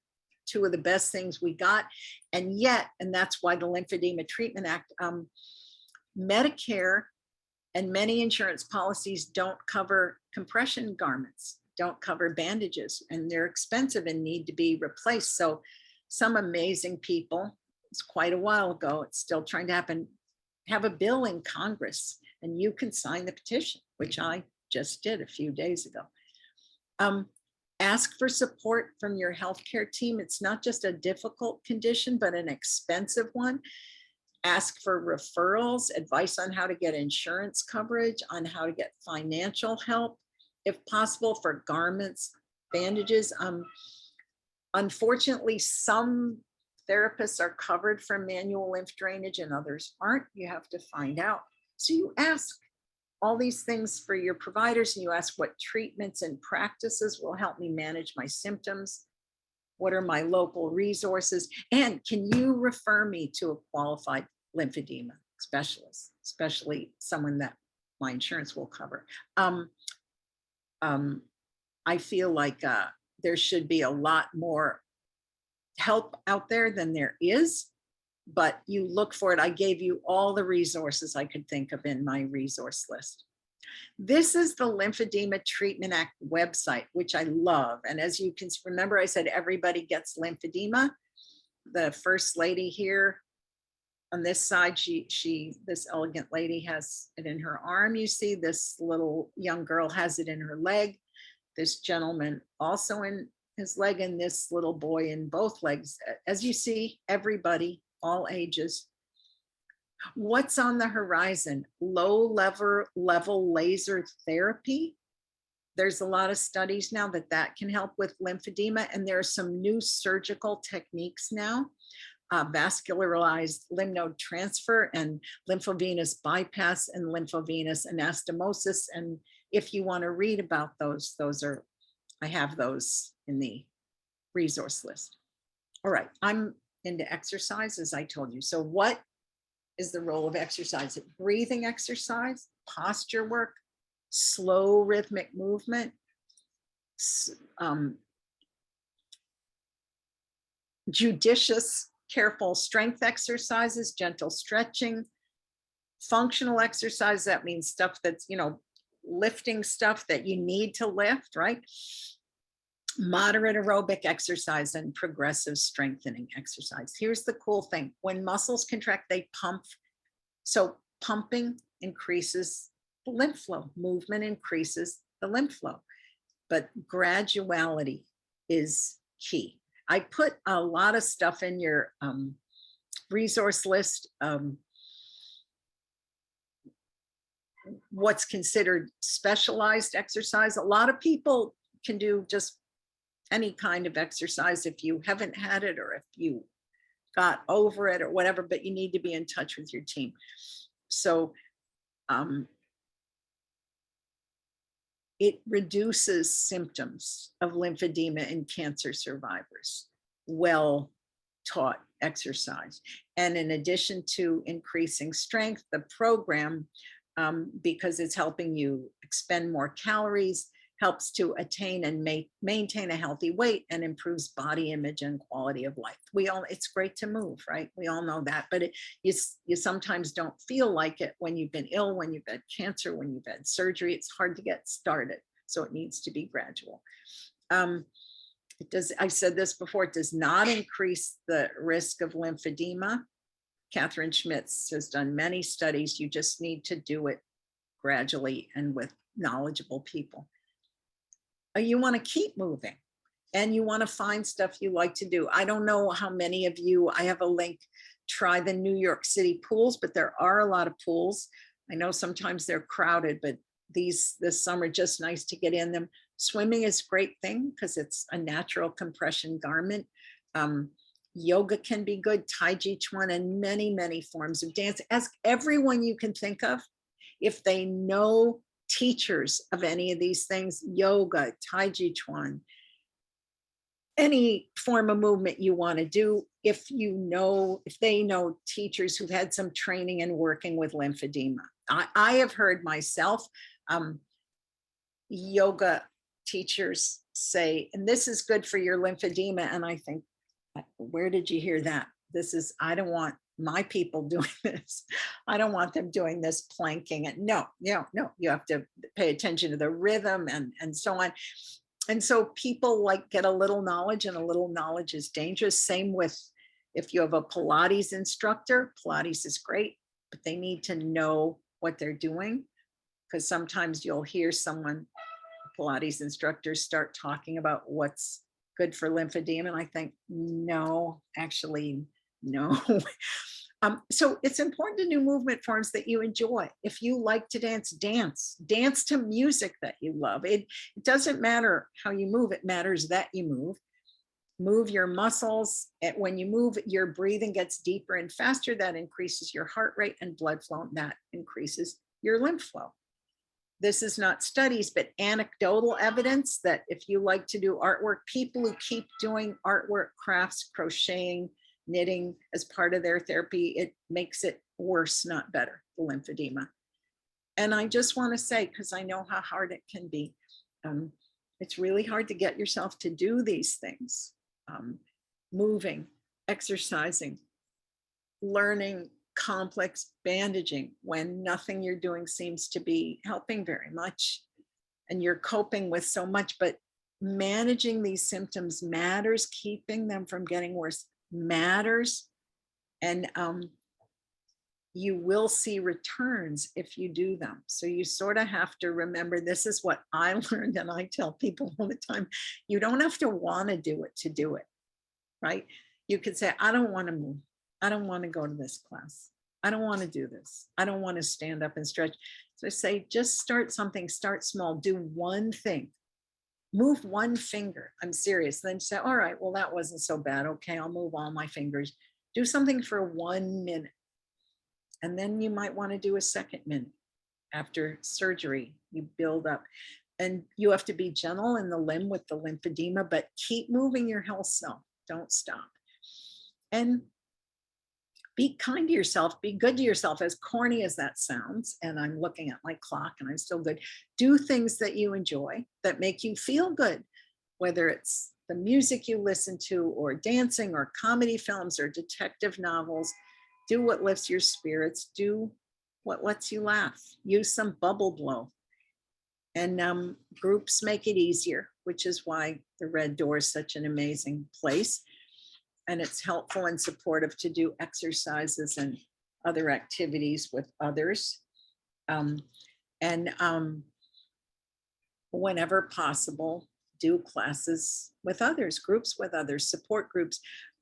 Speaker 1: two of the best things we got. And yet, and that's why the Lymphedema Treatment Act, Medicare and many insurance policies don't cover compression garments, don't cover bandages, and they're expensive and need to be replaced. So some amazing people, it's quite a while ago, it's still trying to happen, have a bill in Congress, and you can sign the petition, which I just did a few days ago. Ask for support from your healthcare team. It's not just a difficult condition, but an expensive one. Ask for referrals, advice on how to get insurance coverage, on how to get financial help, if possible, for garments, bandages. Unfortunately, some therapists are covered for manual lymph drainage and others aren't. You have to find out. So you ask all these things for your providers, and you ask what treatments and practices will help me manage my symptoms. What are my local resources? And can you refer me to a qualified lymphedema specialist, especially someone that my insurance will cover? I feel like there should be a lot more help out there than there is, but you look for it. I gave you all the resources I could think of in my resource list. This is the Lymphedema Treatment Act website, which I love. And as you can remember, I said everybody gets lymphedema. The first lady here on this side, this elegant lady has it in her arm. You see, this little young girl has it in her leg. This gentleman also in his leg, and this little boy in both legs. As you see, everybody, all ages. What's on the horizon? Low level laser therapy. There's a lot of studies now that can help with lymphedema, and there are some new surgical techniques now. Vascularized lymph node transfer and lymphovenous bypass and lymphovenous anastomosis. And if you want to read about those are, I have those in the resource list. All right, I'm into exercise, as I told you. So what is the role of exercise? Breathing exercise, posture work, slow rhythmic movement, judicious, careful strength exercises, gentle stretching, functional exercise. That means stuff that's, lifting stuff that you need to lift, right? Moderate aerobic exercise and progressive strengthening exercise. Here's the cool thing. When muscles contract, they pump. So pumping increases the lymph flow. Movement increases the lymph flow. But graduality is key. I put a lot of stuff in your resource list. What's considered specialized exercise. A lot of people can do just any kind of exercise if you haven't had it or if you got over it or whatever, but you need to be in touch with your team. So it reduces symptoms of lymphedema in cancer survivors. Well taught exercise. And in addition to increasing strength, the program, because it's helping you expend more calories, helps to attain and maintain a healthy weight and improves body image and quality of life. It's great to move, right? We all know that, but you sometimes don't feel like it when you've been ill, when you've had cancer, when you've had surgery. It's hard to get started, so it needs to be gradual. I said this before, it does not increase the risk of lymphedema. Catherine Schmitz has done many studies. You just need to do it gradually and with knowledgeable people. You want to keep moving and you want to find stuff you like to do. I don't know how many of you, I have a link, try the New York City pools, but there are a lot of pools. I know sometimes they're crowded, but this summer, just nice to get in them. Swimming is a great thing because it's a natural compression garment. Yoga can be good, Tai Chi Chuan, and many, many forms of dance. Ask everyone you can think of if they know teachers of any of these things, yoga, Tai Chi Chuan, any form of movement you want to do, if they know teachers who've had some training in working with lymphedema. I have heard myself, yoga teachers say, and this is good for your lymphedema. And I think, where did you hear that? I don't want my people doing this. I don't want them doing this planking. And no, you have to pay attention to the rhythm and so on. And so people like get a little knowledge, and a little knowledge is dangerous. Same with if you have a Pilates instructor. Pilates is great, but they need to know what they're doing, because sometimes you'll hear someone, Pilates instructors, start talking about what's good for lymphedema. And I think, no, actually, no. So it's important to do movement forms that you enjoy. If you like to dance, dance to music that you love. It doesn't matter how you move. It matters that you move your muscles. When you move, your breathing gets deeper and faster. That increases your heart rate and blood flow, and that increases your lymph flow. This is not studies, but anecdotal evidence that if you like to do artwork, people who keep doing artwork, crafts, crocheting, knitting as part of their therapy, it makes it worse, not better, the lymphedema. And I just want to say, because I know how hard it can be, it's really hard to get yourself to do these things. Moving, exercising, learning complex bandaging when nothing you're doing seems to be helping very much, and you're coping with so much. But managing these symptoms matters. Keeping them from getting worse matters. And you will see returns if you do them. So you sort of have to remember, this is what I learned, and I tell people all the time, you don't have to want to do it, right? You could say, I don't want to move. I don't want to go to this class. I don't want to do this. I don't want to stand up and stretch. So I say, just start something, start small, do one thing. Move one finger. I'm serious. Then say, all right, well, that wasn't so bad. Okay, I'll move all my fingers. Do something for 1 minute. And then you might want to do a second minute. After surgery, you build up. And you have to be gentle in the limb with the lymphedema, but keep moving your health self. Don't stop. And be kind to yourself, be good to yourself, as corny as that sounds. And I'm looking at my clock and I'm still good. Do things that you enjoy, that make you feel good, whether it's the music you listen to, or dancing, or comedy films, or detective novels. Do what lifts your spirits. Do what lets you laugh. Use some bubble blow. And groups make it easier, which is why the Red Door is such an amazing place. And it's helpful and supportive to do exercises and other activities with others. Whenever possible, do classes with others, groups with others, support groups.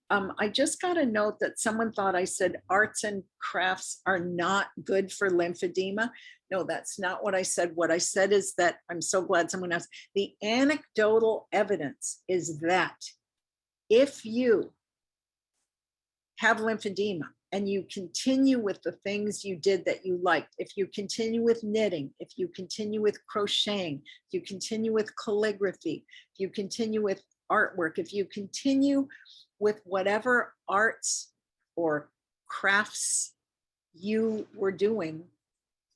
Speaker 1: I just got a note that someone thought I said arts and crafts are not good for lymphedema. No, that's not what I said. What I said is that, I'm so glad someone asked, the anecdotal evidence is that if you have lymphedema and you continue with the things you did that you liked, if you continue with knitting, if you continue with crocheting, if you continue with calligraphy, if you continue with artwork, if you continue with whatever arts or crafts you were doing,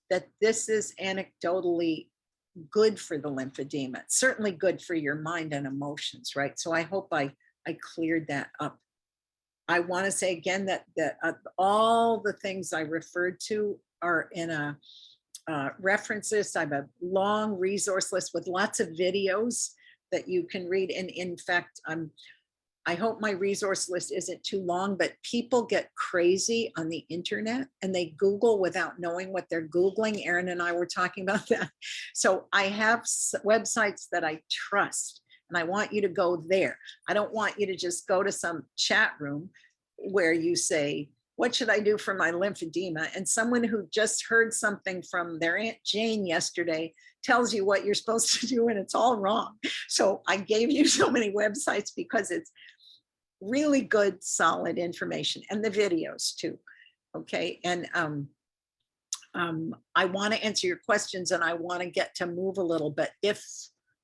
Speaker 1: that this is anecdotally good for the lymphedema. It's certainly good for your mind and emotions, right? So I hope I cleared that up. I want to say again that all the things I referred to are in a reference list. I have a long resource list with lots of videos that you can read. And in fact, I hope my resource list isn't too long, but people get crazy on the internet and they Google without knowing what they're Googling. Erin and I were talking about that. So I have websites that I trust, and I want you to go there. I don't want you to just go to some chat room where you say, what should I do for my lymphedema? And someone who just heard something from their Aunt Jane yesterday tells you what you're supposed to do, and it's all wrong. So I gave you so many websites because it's really good, solid information, and the videos too. Okay. And I want to answer your questions and I want to get to move a little bit. If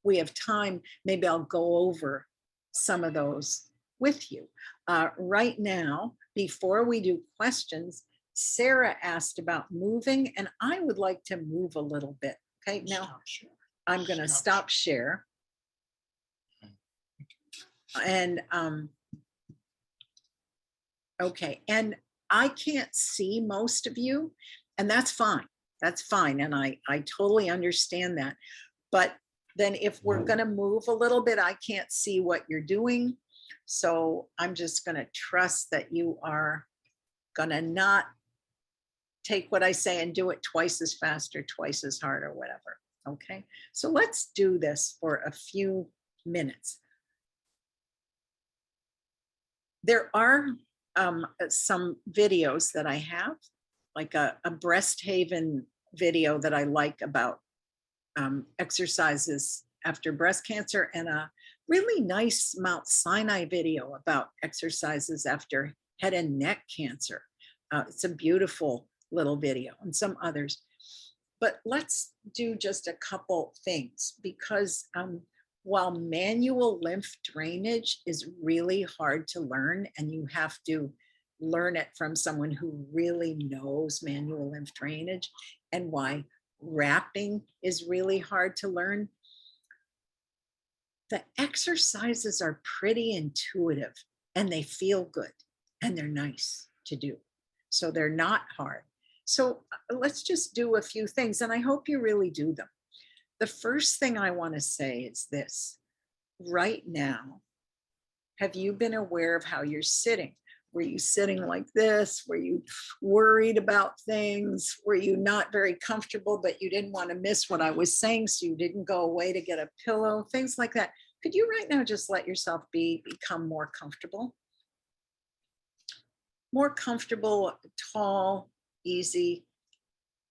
Speaker 1: we have time, maybe I'll go over some of those with you. Right now, before we do questions, Sarah asked about moving, and I would like to move a little bit. Okay, now I'm going to stop share. And okay, and I can't see most of you, and that's fine. That's fine. And I totally understand that. But then if we're going to move a little bit, I can't see what you're doing. So I'm just going to trust that you are going to not take what I say and do it twice as fast or twice as hard or whatever. Okay, so let's do this for a few minutes. There are some videos that I have, like a breast haven video that I like about exercises after breast cancer, and a really nice Mount Sinai video about exercises after head and neck cancer. It's a beautiful little video, and some others. But let's do just a couple things, because while manual lymph drainage is really hard to learn, and you have to learn it from someone who really knows manual lymph drainage, and why wrapping is really hard to learn, the exercises are pretty intuitive and they feel good and they're nice to do. So they're not hard. So let's just do a few things, and I hope you really do them. The first thing I want to say is this. Right now, have you been aware of how you're sitting? Were you sitting like this? Were you worried about things? Were you not very comfortable, but you didn't want to miss what I was saying, so you didn't go away to get a pillow? Things like that. Could you right now just let yourself become more comfortable? More comfortable, tall, easy.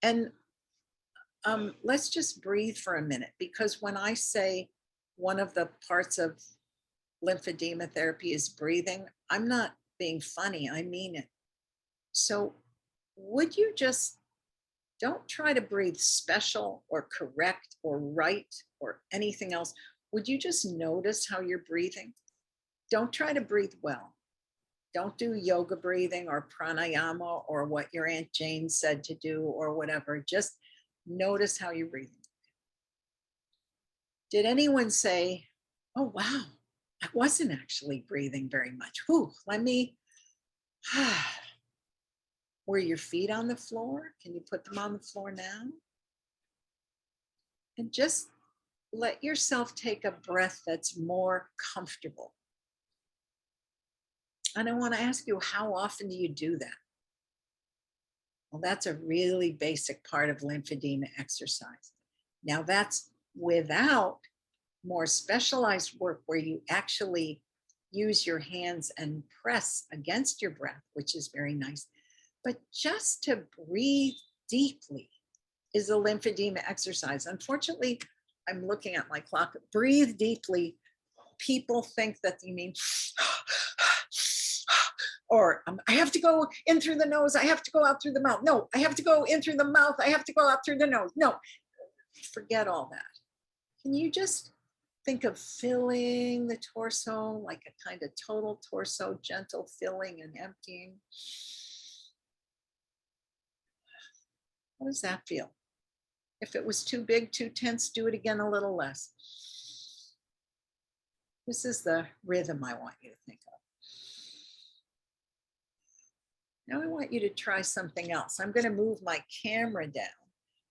Speaker 1: And let's just breathe for a minute, because when I say one of the parts of lymphedema therapy is breathing, I'm not being funny, I mean it. So would you just don't try to breathe special or correct or right or anything else. Would you just notice how you're breathing? Don't try to breathe well. Don't do yoga breathing or pranayama or what your Aunt Jane said to do or whatever. Just notice how you're breathing. Did anyone say, oh, wow, I wasn't actually breathing very much. Whew, let me, were your feet on the floor? Can you put them on the floor now? And just let yourself take a breath that's more comfortable. And I want to ask you, how often do you do that? Well, that's a really basic part of lymphedema exercise. Now, that's without more specialized work where you actually use your hands and press against your breath, which is very nice. But just to breathe deeply is a lymphedema exercise. Unfortunately, I'm looking at my clock. Breathe deeply. People think that you mean, or I have to go in through the nose, I have to go out through the mouth. No, I have to go in through the mouth, I have to go out through the nose. No, forget all that. Can you just think of filling the torso, like a kind of total torso, gentle filling and emptying? How does that feel? If it was too big, too tense, do it again a little less. This is the rhythm I want you to think of. Now I want you to try something else. I'm going to move my camera down.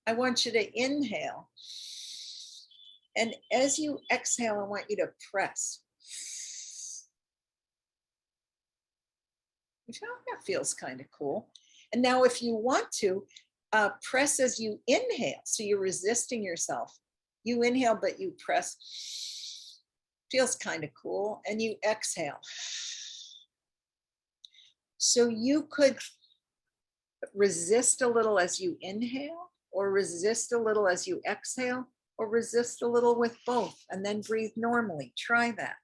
Speaker 1: I want you to inhale. And as you exhale, I want you to press. You feel that feels kind of cool. And now if you want to, press as you inhale. So you're resisting yourself. You inhale, but you press. Feels kind of cool. And you exhale. So you could resist a little as you inhale, or resist a little as you exhale, or resist a little with both, and then breathe normally. Try that.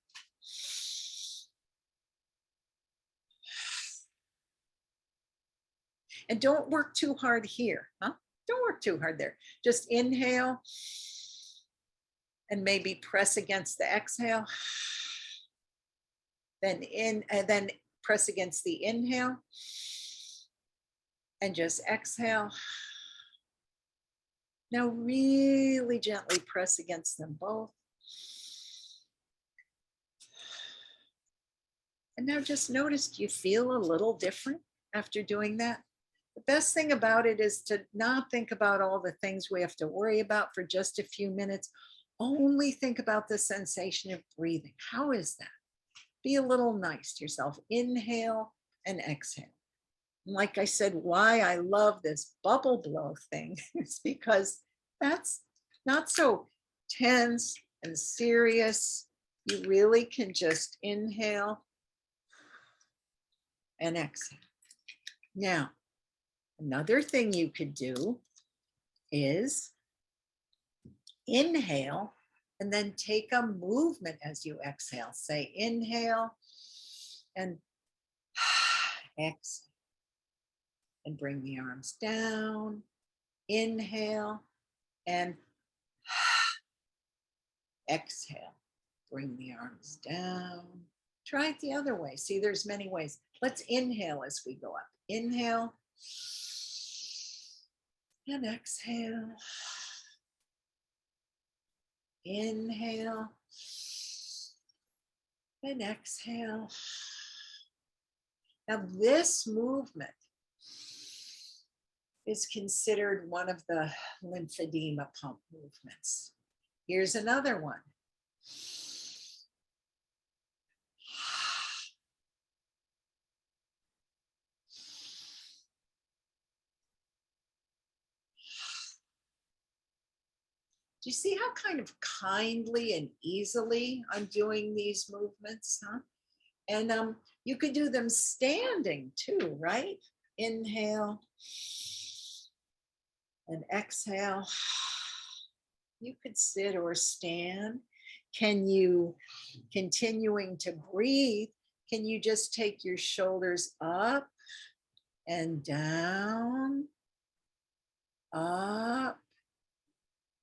Speaker 1: And don't work too hard here, huh? Don't work too hard there. Just inhale and maybe press against the exhale. Then then press against the inhale and just exhale. Now really gently press against them both. And now just notice, do you feel a little different after doing that? The best thing about it is to not think about all the things we have to worry about for just a few minutes. Only think about the sensation of breathing. How is that? Be a little nice to yourself. Inhale and exhale. And like I said, why I love this bubble blow thing is because that's not so tense and serious. You really can just inhale and exhale. Now, another thing you could do is inhale and then take a movement as you exhale. Say inhale and exhale. And bring the arms down. Inhale and exhale. Bring the arms down. Try it the other way. See, there's many ways. Let's inhale as we go up. Inhale and exhale. Inhale and exhale. Now this movement is considered one of the lymphedema pump movements. Here's another one. Do you see how kind of kindly and easily I'm doing these movements, huh? And you could do them standing too, right? Inhale and exhale. You could sit or stand. Can you, continuing to breathe, can you just take your shoulders up and down, up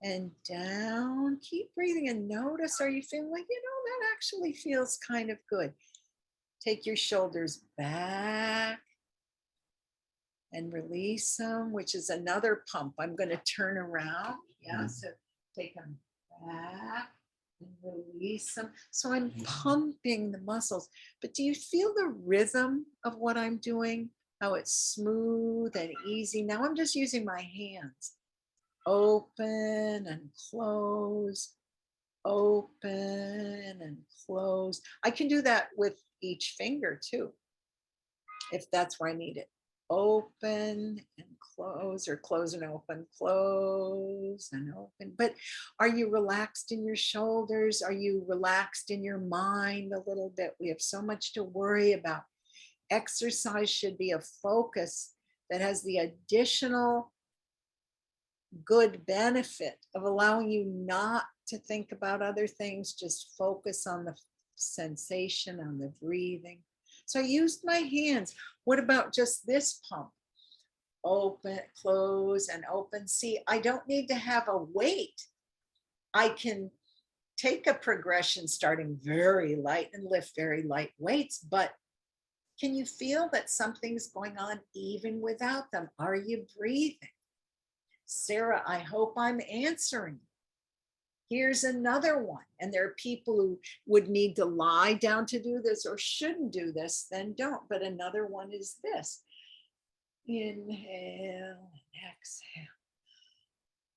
Speaker 1: and down? Keep breathing and notice, are you feeling like, that actually feels kind of good. Take your shoulders back and release them, which is another pump. I'm going to turn around. Yeah, so take them back and release them. So I'm pumping the muscles. But do you feel the rhythm of what I'm doing? How it's smooth and easy. Now I'm just using my hands. Open and close, open and close. I can do that with each finger too, if that's where I need it. Open and close, or close and open, close and open. But are you relaxed in your shoulders? Are you relaxed in your mind a little bit? We have so much to worry about. Exercise should be a focus that has the additional good benefit of allowing you not to think about other things, just focus on the sensation, on the breathing. So I used my hands. What about just this pump? Open, close, and open. See, I don't need to have a weight. I can take a progression starting very light and lift very light weights, but can you feel that something's going on even without them? Are you breathing? Sarah, I hope I'm answering. Here's another one. And there are people who would need to lie down to do this or shouldn't do this, then don't. But another one is this. Inhale and exhale.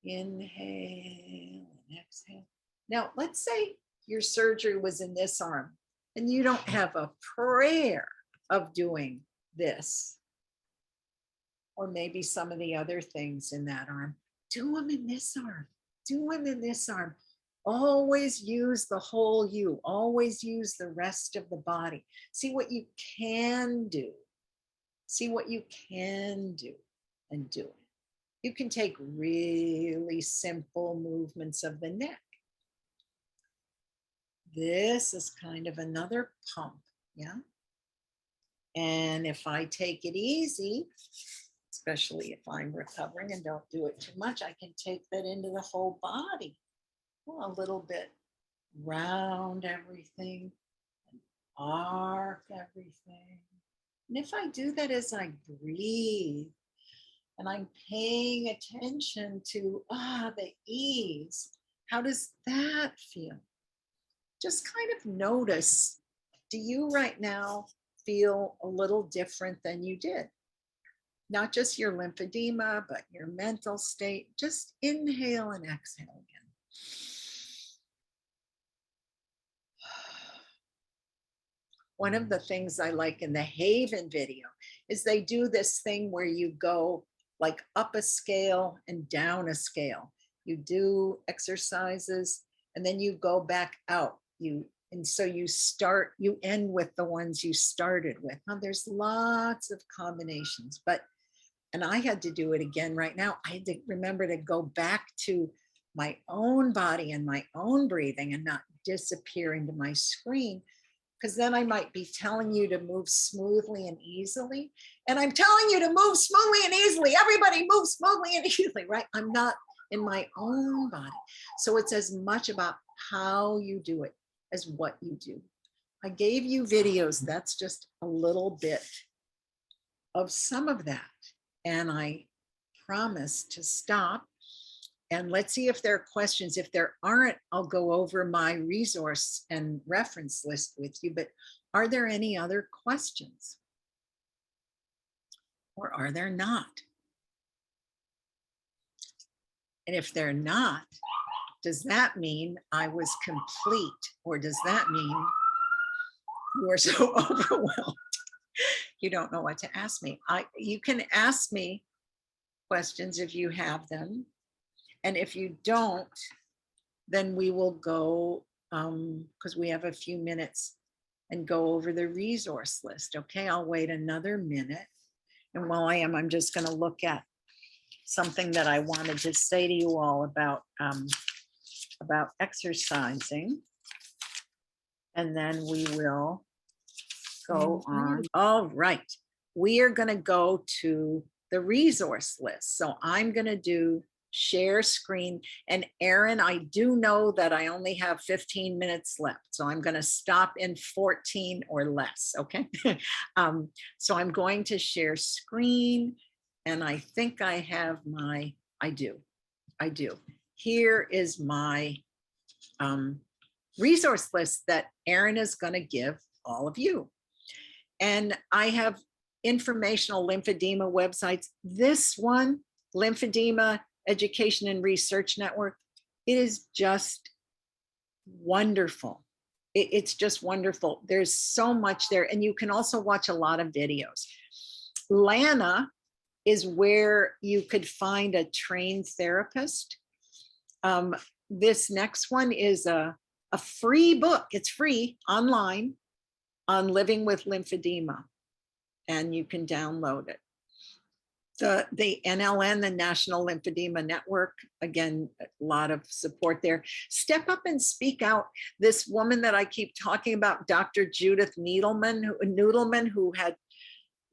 Speaker 1: Inhale and exhale. Now, let's say your surgery was in this arm and you don't have a prayer of doing this, or maybe some of the other things in that arm. Do them in this arm. Do them in this arm. Always use the whole you. Always use the rest of the body. See what you can do. See what you can do and do it. You can take really simple movements of the neck. This is kind of another pump, yeah? And if I take it easy, it's especially if I'm recovering and don't do it too much, I can take that into the whole body. Well, a little bit round everything, and arc everything. And if I do that as I breathe, and I'm paying attention to the ease, how does that feel? Just kind of notice, do you right now feel a little different than you did? Not just your lymphedema, but your mental state. Just inhale and exhale again. One of the things I like in the Haven video is they do this thing where you go like up a scale and down a scale. You do exercises and then you go back out. And so you end with the ones you started with. Now there's lots of combinations, and I had to do it again right now. I had to remember to go back to my own body and my own breathing and not disappear into my screen, because then I might be telling you to move smoothly and easily. And I'm telling you to move smoothly and easily. Everybody move smoothly and easily, right? I'm not in my own body. So it's as much about how you do it as what you do. I gave you videos. That's just a little bit of some of that. And I promise to stop. And let's see if there are questions. If there aren't, I'll go over my resource and reference list with you. But are there any other questions? Or are there not? And if they're not, does that mean I was complete? Or does that mean you are so overwhelmed you don't know what to ask me? You can ask me questions if you have them. And if you don't, then we will go, because we have a few minutes, and go over the resource list. Okay, I'll wait another minute. And while I am, I'm just going to look at something that I wanted to say to you all about exercising. And then we will go on. All right. We are going to go to the resource list. So I'm going to do share screen. And Erin, I do know that I only have 15 minutes left. So I'm going to stop in 14 or less. Okay. So I'm going to share screen. And I think I have I do. Here is my resource list that Erin is going to give all of you. And I have informational lymphedema websites. This one, Lymphedema Education and Research Network, it is just wonderful. It's just wonderful. There's so much there. And you can also watch a lot of videos. Lana is where you could find a trained therapist. This next one is a free book. It's free online on living with lymphedema, and you can download it. The NLN, the National Lymphedema Network, again, a lot of support there. Step Up and Speak Out. This woman that I keep talking about, Dr. Judith Noodleman, who had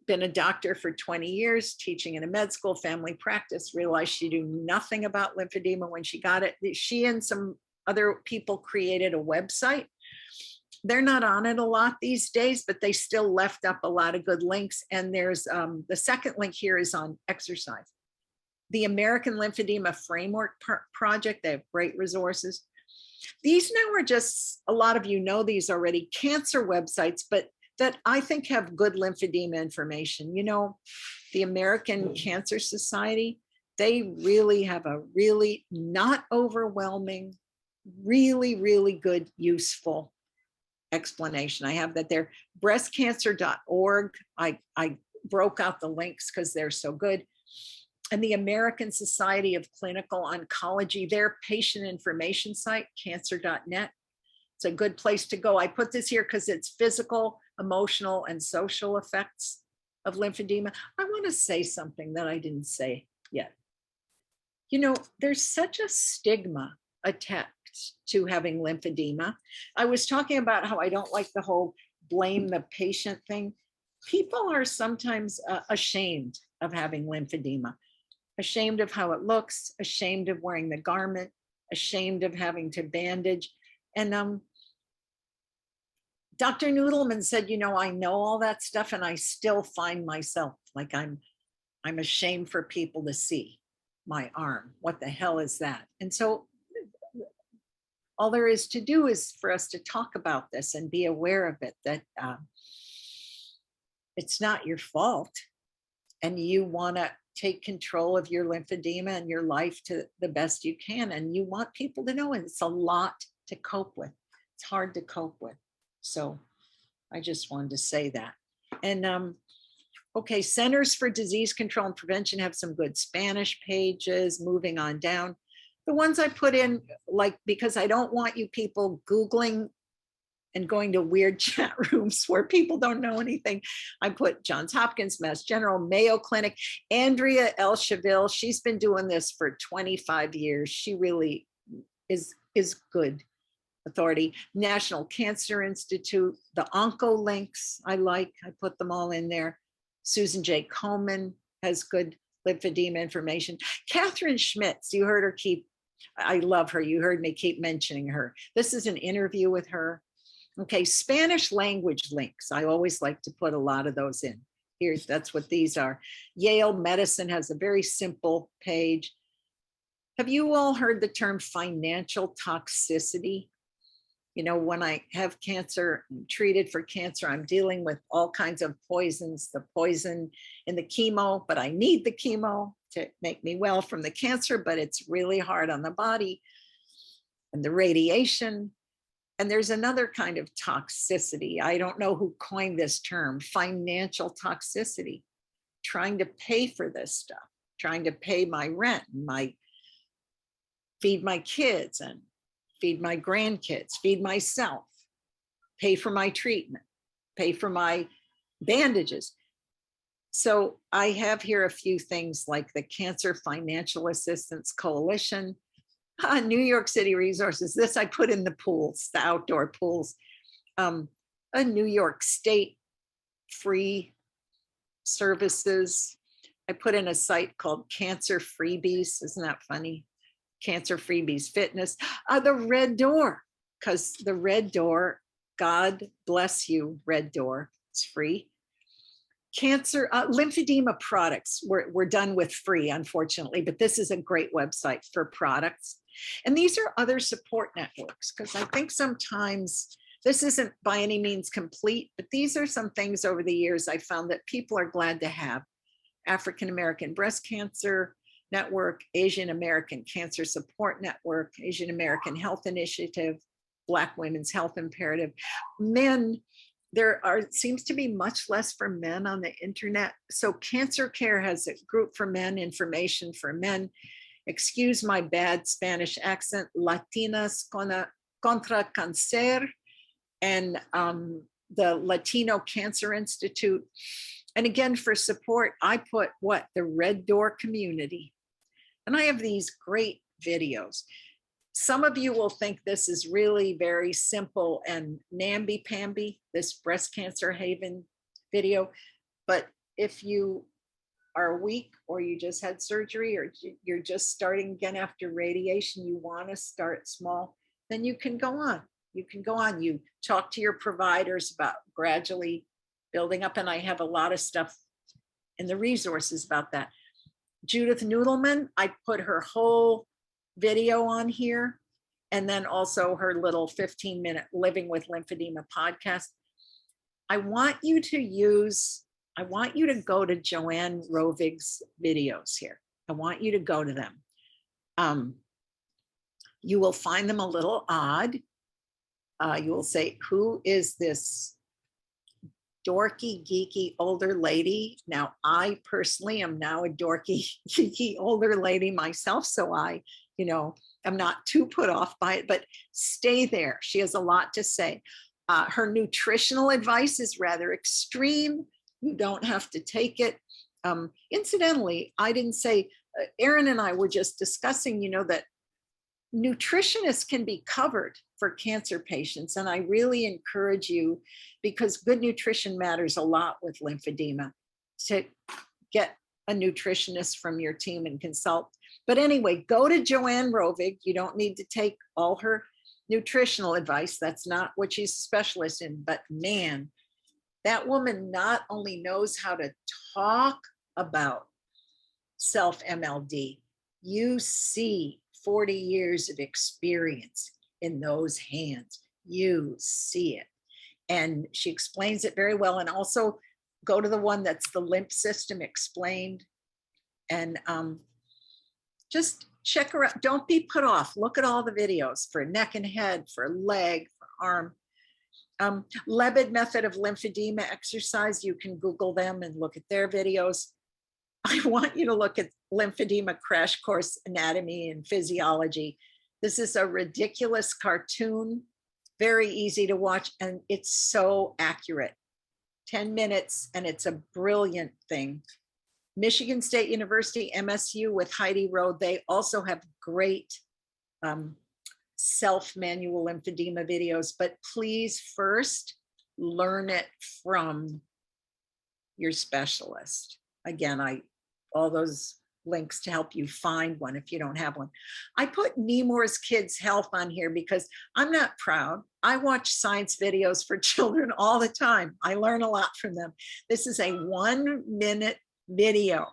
Speaker 1: been a doctor for 20 years, teaching in a med school, family practice, realized she knew nothing about lymphedema when she got it. She and some other people created a website. They're not on it a lot these days, but they still left up a lot of good links. And there's the second link here is on exercise. The American Lymphedema Framework Project, they have great resources. These now are just, a lot of you know these already, cancer websites, but that I think have good lymphedema information. You know, the American Cancer Society, they really have a really not overwhelming, really, really good, useful explanation. I have that there. Breastcancer.org. I broke out the links because they're so good. And the American Society of Clinical Oncology, their patient information site, cancer.net. It's a good place to go. I put this here because it's physical, emotional, and social effects of lymphedema. I want to say something that I didn't say yet. You know, there's such a stigma attached to having lymphedema. I was talking about how I don't like the whole blame the patient thing. People are sometimes ashamed of having lymphedema, ashamed of how it looks, ashamed of wearing the garment, ashamed of having to bandage. And Dr. Noodleman said, you know, I know all that stuff and I still find myself like I'm ashamed for people to see my arm. What the hell is that? And so all there is to do is for us to talk about this and be aware of it, that it's not your fault. And you want to take control of your lymphedema and your life to the best you can. And you want people to know, and it's a lot to cope with. It's hard to cope with. So I just wanted to say that. And okay, Centers for Disease Control and Prevention have some good Spanish pages. Moving on down. The ones I put in, like, because I don't want you people Googling and going to weird chat rooms where people don't know anything. I put Johns Hopkins, Mass General, Mayo Clinic, Andrea El Chaville. She's been doing this for 25 years. She really is good authority. National Cancer Institute, the Onco links I put them all in there. Susan J. Komen has good lymphedema information. Catherine Schmitz, you heard her I love her. You heard me keep mentioning her. This is an interview with her. Okay, Spanish language links. I always like to put a lot of those in. That's what these are. Yale Medicine has a very simple page. Have you all heard the term financial toxicity? You know, when I have cancer, I'm treated for cancer, I'm dealing with all kinds of poisons, the poison in the chemo, but I need the chemo to make me well from the cancer, but it's really hard on the body, and the radiation. And there's another kind of toxicity. I don't know who coined this term, financial toxicity, trying to pay for this stuff, trying to pay my rent, feed my kids and feed my grandkids, feed myself, pay for my treatment, pay for my bandages. So I have here a few things like the Cancer Financial Assistance Coalition, New York City Resources. This I put in the pools, the outdoor pools. A New York State free services. I put in a site called Cancer Freebies. Isn't that funny? Cancer Freebies Fitness. The Red Door, because the Red Door, God bless you, Red Door, it's free. Cancer, lymphedema products, we're done with free, unfortunately, but this is a great website for products. And these are other support networks, because I think sometimes this isn't by any means complete, but these are some things over the years I found that people are glad to have. African American Breast Cancer Network, Asian American Cancer Support Network, Asian American Health Initiative, Black Women's Health Imperative. Men, seems to be much less for men on the internet. So Cancer Care has a group for men, information for men. Excuse my bad Spanish accent, Latinas contra Cáncer, and the Latino Cancer Institute. And again, for support, I put the Red Door community. And I have these great videos. Some of you will think this is really very simple and namby-pamby, this breast cancer haven video. But if you are weak, or you just had surgery, or you're just starting again after radiation, you want to start small, then you can go on. You can go on. You talk to your providers about gradually building up. And I have a lot of stuff in the resources about that. Judith Noodleman, I put her whole video on here, and then also her little 15-minute Living with Lymphedema podcast. I want you to go to Joanne Rovig's videos here. I want you to go to them. You will find them a little odd. You will say, who is this dorky, geeky older lady? Now, I personally am now a dorky, geeky older lady myself. So I'm not too put off by it, but stay there. She has a lot to say. Her nutritional advice is rather extreme. You don't have to take it. Incidentally, I didn't say, Erin and I were just discussing, that nutritionists can be covered for cancer patients. And I really encourage you, because good nutrition matters a lot with lymphedema, to get a nutritionist from your team and consult. But anyway, go to Joanne Rovig. You don't need to take all her nutritional advice. That's not what she's a specialist in, but man, that woman not only knows how to talk about self-MLD, you see 40 years of experience in those hands. You see it. And she explains it very well. And also go to the one that's the lymph system explained. And just check her out. Don't be put off. Look at all the videos for neck and head, for leg, for arm. Lebed method of lymphedema exercise. You can Google them and look at their videos. I want you to look at lymphedema crash course anatomy and physiology. This is a ridiculous cartoon, very easy to watch, and it's so accurate. 10 minutes, and it's a brilliant thing. Michigan State University, MSU with Heidi Rowe, they also have great self-manual lymphedema videos, but please first learn it from your specialist. Again, all those links to help you find one if you don't have one. I put Nemours Kids Health on here because I'm not proud. I watch science videos for children all the time. I learn a lot from them. This is a 1-minute video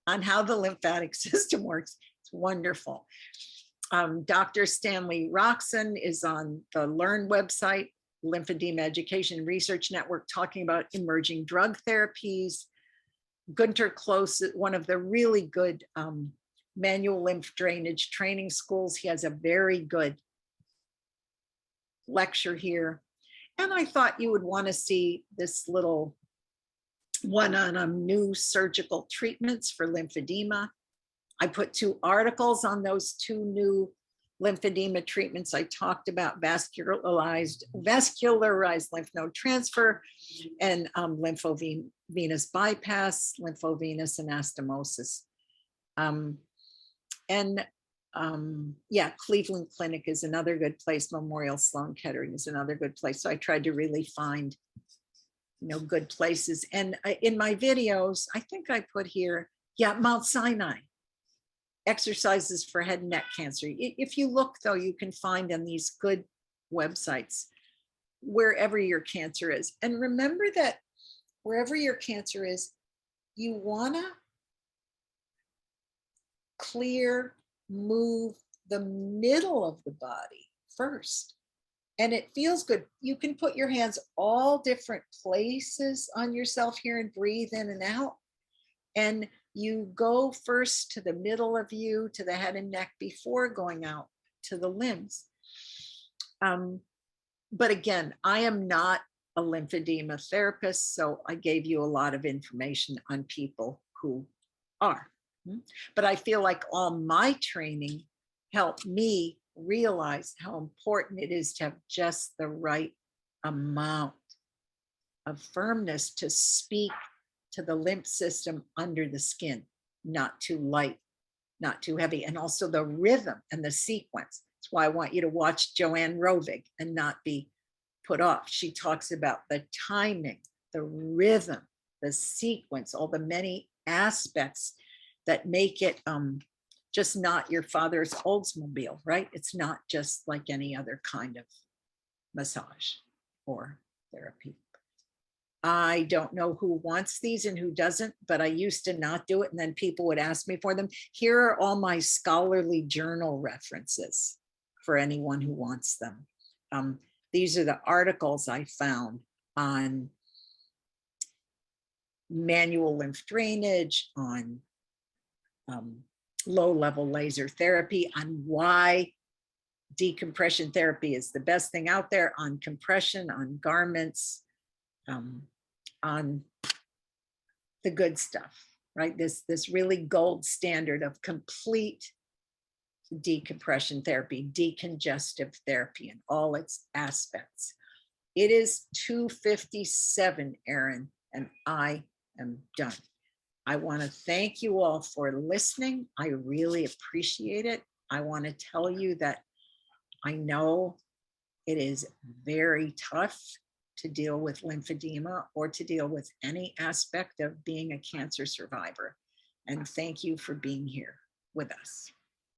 Speaker 1: on how the lymphatic system works. It's wonderful. Dr. Stanley Roxon is on the Learn website, Lymphedema Education Research Network, talking about emerging drug therapies. Gunter Close, one of the really good manual lymph drainage training schools. He has a very good lecture here. And I thought you would want to see this little one on new surgical treatments for lymphedema. I put 2 articles on those 2 new lymphedema treatments. I talked about vascularized lymph node transfer and lymphovenous bypass, lymphovenous anastomosis. Yeah, Cleveland Clinic is another good place. Memorial Sloan Kettering is another good place. So I tried to really find, good places. And in my videos, I think I put here, yeah, Mount Sinai. Exercises for head and neck cancer. If you look, though, you can find on these good websites wherever your cancer is. And remember that wherever your cancer is, you want to move the middle of the body first. And it feels good. You can put your hands all different places on yourself here and breathe in and out. And you go first to the middle of you, to the head and neck before going out to the limbs. But again, I am not a lymphedema therapist, so I gave you a lot of information on people who are. But I feel like all my training helped me realize how important it is to have just the right amount of firmness to speak to the lymph system under the skin, not too light, not too heavy, and also the rhythm and the sequence. That's why I want you to watch Joanne Rovig and not be put off. She talks about the timing, the rhythm, the sequence, all the many aspects that make it just not your father's Oldsmobile, right? It's not just like any other kind of massage or therapy. I don't know who wants these and who doesn't, but I used to not do it. And then people would ask me for them. Here are all my scholarly journal references for anyone who wants them. These are the articles I found on manual lymph drainage, on low-level laser therapy, on why decompression therapy is the best thing out there, on compression, on garments, on the good stuff, right? This really gold standard of complete decompression therapy, decongestive therapy in all its aspects. It is 2:57, Erin, and I am done. I want to thank you all for listening. I really appreciate it. I want to tell you that I know it is very tough to deal with lymphedema or to deal with any aspect of being a cancer survivor. And thank you for being here with us.